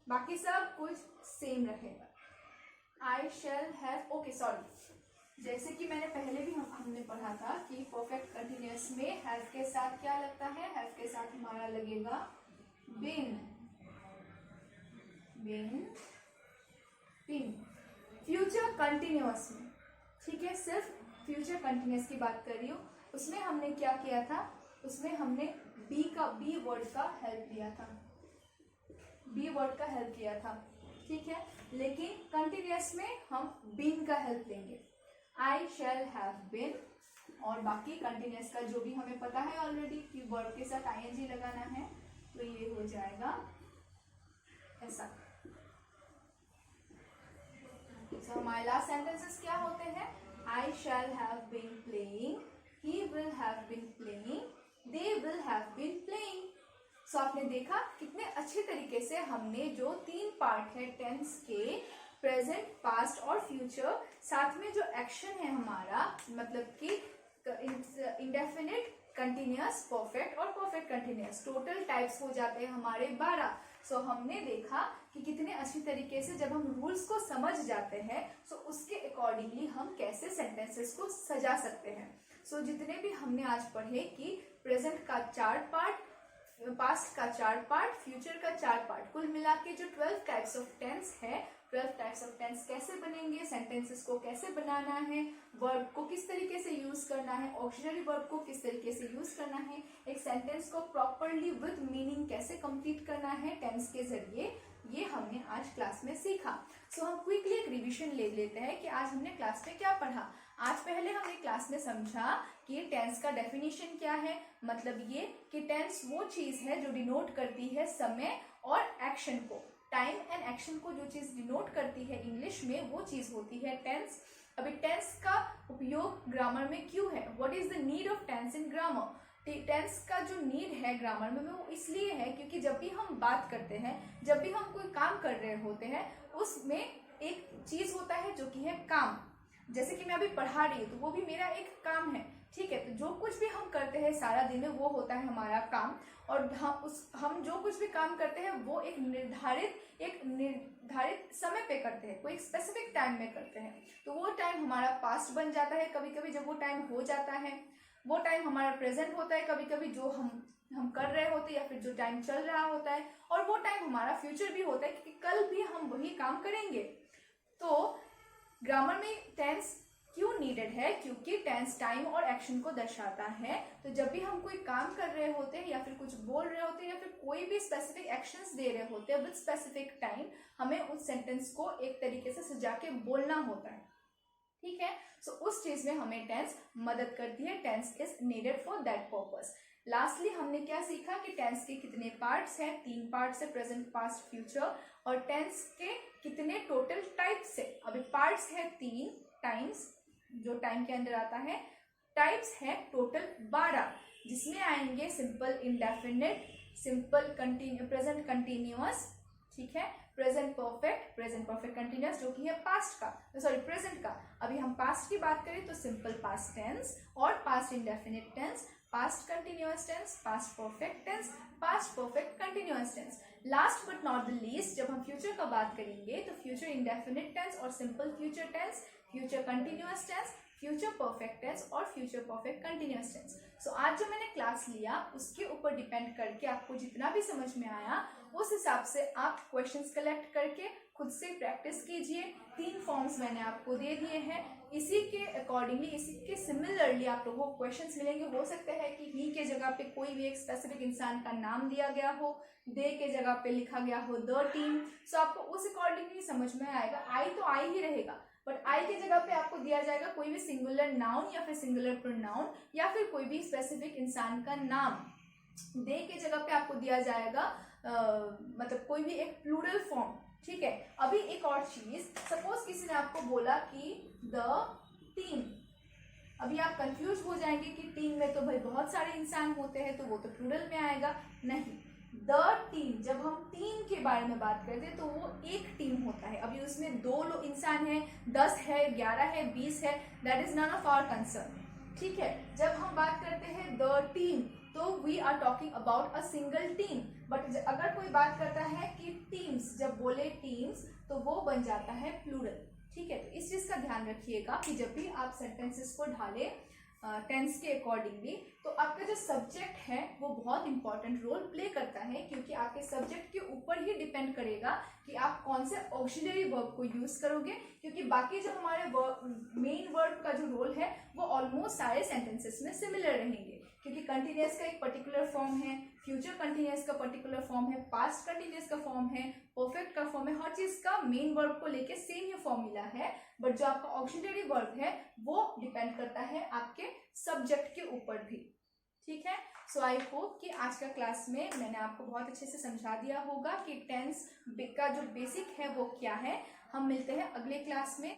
बाकी सब कुछ सेम रहेगा। आई शैल हैव, ओके सॉरी, जैसे कि मैंने पहले भी हमने पढ़ा था कि परफेक्ट कंटिन्यूअस में हैव के साथ क्या लगता है, हैव के साथ हमारा लगेगा been, been, been. Future continuous में, ठीक है, सिर्फ फ्यूचर कंटिन्यूअस की बात कर रही हूँ, उसमें हमने क्या किया था, उसमें हमने बी वर्ड का हेल्प लिया था, बी वर्ड का हेल्प लिया था, ठीक है। लेकिन कंटिन्यूअस में हम बीन का हेल्प लेंगे, आई शैल हैव बीन, और बाकी कंटिन्यूअस का जो भी हमें पता है ऑलरेडी कि वर्ब के साथ ing लगाना है, तो ये हो जाएगा ऐसा। तो हमारे लास्ट सेंटेंसेस क्या होते हैं, I shall have been playing, he will have been playing, they will have been playing. So आपने देखा कितने अच्छे तरीके से हमने जो 3 पार्ट है टेंस के, प्रेजेंट, पास्ट और फ्यूचर, साथ में जो एक्शन है हमारा, मतलब कि इंडेफिनिट, कंटिन्यूअस, परफेक्ट और परफेक्ट कंटिन्यूअस, टोटल टाइप्स हो जाते हैं हमारे 12। सो हमने देखा कि कितने अच्छी तरीके से जब हम रूल्स को समझ जाते हैं सो उसके अकॉर्डिंगली हम कैसे सेंटेंसेस को सजा सकते हैं। सो जितने भी हमने आज पढ़े कि प्रेजेंट का 4 पार्ट, पास्ट का 4 पार्ट, फ्यूचर का 4 पार्ट, कुल मिला के जो 12 टाइप्स ऑफ टेंस है, 12 टाइप्स ऑफ टेंस कैसे बनेंगे, सेंटेंसेस को कैसे बनाना है, वर्ब को किस तरीके से यूज करना है, ऑक्सिलरी वर्ब को किस तरीके से यूज करना है, एक सेंटेंस को प्रॉपरली विद मीनिंग कैसे कंप्लीट करना है टेंस के जरिए, ये हमने आज क्लास में सीखा। सो हम क्विकली एक रिवीजन ले लेते हैं कि आज हमने क्लास में क्या पढ़ा। आज पहले हमने क्लास में समझा कि टेंस का डेफिनेशन क्या है, मतलब ये कि टेंस वो चीज है जो डिनोट करती है समय और एक्शन को, टाइम एंड एक्शन को जो चीज डिनोट करती है इंग्लिश में वो चीज होती है टेंस। अभी टेंस का उपयोग ग्रामर में क्यों है, what is the need of tense in grammar. Tense का जो नीड है ग्रामर में वो इसलिए है क्योंकि जब भी हम बात करते हैं, जब भी हम कोई काम कर रहे होते हैं, उसमें एक चीज होता है जो कि है काम। जैसे कि मैं अभी पढ़ा रही हूँ तो वो भी मेरा एक काम है, ठीक है। तो जो कुछ भी हम करते हैं सारा दिन में वो होता है हमारा काम, और हम जो कुछ भी काम करते हैं वो एक निर्धारित समय पे करते हैं, कोई स्पेसिफिक टाइम में करते हैं। तो वो टाइम हमारा पास्ट बन जाता है कभी कभी जब वो टाइम हो जाता है, वो टाइम हमारा प्रेजेंट होता है कभी कभी जो हम कर रहे होते हैं या फिर जो टाइम चल रहा होता है, और वो टाइम हमारा फ्यूचर भी होता है क्योंकि कल भी हम वही काम करेंगे। तो ग्रामर में टेंस क्यों नीडेड है, क्योंकि टेंस टाइम और एक्शन को दर्शाता है। तो जब भी हम कोई काम कर रहे होते हैं या फिर कुछ बोल रहे होते हैं या फिर कोई भी स्पेसिफिक एक्शंस दे रहे होते हैं विद स्पेसिफिक टाइम, हमें उस सेंटेंस को एक तरीके से सजा के बोलना होता है, ठीक है। सो उस चीज में हमें टेंस मदद करती है, tense is needed for that purpose. Lastly हमने क्या सीखा कि टेंस के कितने पार्ट्स हैं, 3 पार्ट्स है, प्रेजेंट, पास्ट, फ्यूचर, और टेंस के कितने टोटल टाइप्स है। अभी पार्ट्स है 3, टाइम्स जो टाइम के अंदर आता है, टाइप्स है टोटल 12, जिसमें आएंगे simple indefinite, simple present continuous, ठीक है, प्रेजेंट परफेक्ट कंटिन्यूअस जो कि है पास्ट का, सॉरी प्रेजेंट का। अभी हम पास्ट की बात करें तो सिंपल पास्ट टेंस और past indefinite tense, past continuous tense, past perfect tense, past perfect continuous tense. Last but not the least जब हम फ्यूचर का बात करेंगे तो फ्यूचर इंडेफिनिट टेंस और simple future tense, future continuous tense, future perfect tense और future perfect continuous tense. So आज जो मैंने क्लास लिया उसके ऊपर डिपेंड करके आपको जितना भी समझ में आया उस हिसाब से आप क्वेश्चंस कलेक्ट करके खुद से प्रैक्टिस कीजिए। 3 फॉर्म्स मैंने आपको दे दिए हैं, इसी के अकॉर्डिंगली, इसी के सिमिलरली आप लोगों को क्वेश्चंस मिलेंगे। हो सकता है कि ही के जगह पे कोई भी एक स्पेसिफिक इंसान का नाम दिया गया हो, दे के जगह पे लिखा गया हो द टीम। सो आपको उस अकॉर्डिंगली समझ में आएगा। आई तो आई ही रहेगा, बट आई की जगह पे आपको दिया जाएगा कोई भी सिंगुलर नाउन या फिर सिंगुलर प्रोनाउन या फिर कोई भी स्पेसिफिक इंसान का नाम। दे के जगह पे आपको दिया जाएगा मतलब कोई भी एक प्लूरल फॉर्म, ठीक है। अभी एक और चीज, सपोज किसी ने आपको बोला कि द टीम। अभी आप कंफ्यूज हो जाएंगे कि टीम में तो भाई बहुत सारे इंसान होते हैं, तो वो तो प्लूरल में आएगा। नहीं, द टीम, जब हम टीम के बारे में बात करते हैं तो वो एक टीम होता है। अभी उसमें 2 लोग इंसान हैं, 10 है, 11 है, 20 है, that is none of our concern. ठीक है, जब हम बात करते हैं द टीम तो we are talking about a single team. But अगर कोई बात करता है कि टीम्स, जब बोले टीम्स तो वो बन जाता है प्लूरल। ठीक है, तो इस चीज का ध्यान रखिएगा कि जब भी आप सेंटेंसेस को ढालें टेंस के अकॉर्डिंगली, तो आपका जो सब्जेक्ट है वो बहुत इंपॉर्टेंट रोल प्ले करता है, क्योंकि आपके सब्जेक्ट के ऊपर ही डिपेंड करेगा कि आप कौन से ऑक्सिलरी वर्ब को यूज करोगे। क्योंकि बाकी जो हमारे मेन वर्ब का जो रोल है वो ऑलमोस्ट सारे सेंटेंसेस में सिमिलर रहेंगे, क्योंकि कंटिन्यूअस का एक पर्टिकुलर फॉर्म है, फ्यूचर कंटिन्यूअस का पर्टिकुलर फॉर्म है, पास्ट कंटिन्यूअस का फॉर्म है, परफेक्ट का फॉर्म है, हर चीज का मेन वर्ब को लेके सेम ही फॉर्मूला है। बट जो आपका ऑक्सिलरी वर्ब है वो डिपेंड करता है आपके सब्जेक्ट के ऊपर भी। ठीक है, सो आई होप कि आज का क्लास में मैंने आपको बहुत अच्छे से समझा दिया होगा कि टेंस का जो बेसिक है वो क्या है। हम मिलते हैं अगले क्लास में।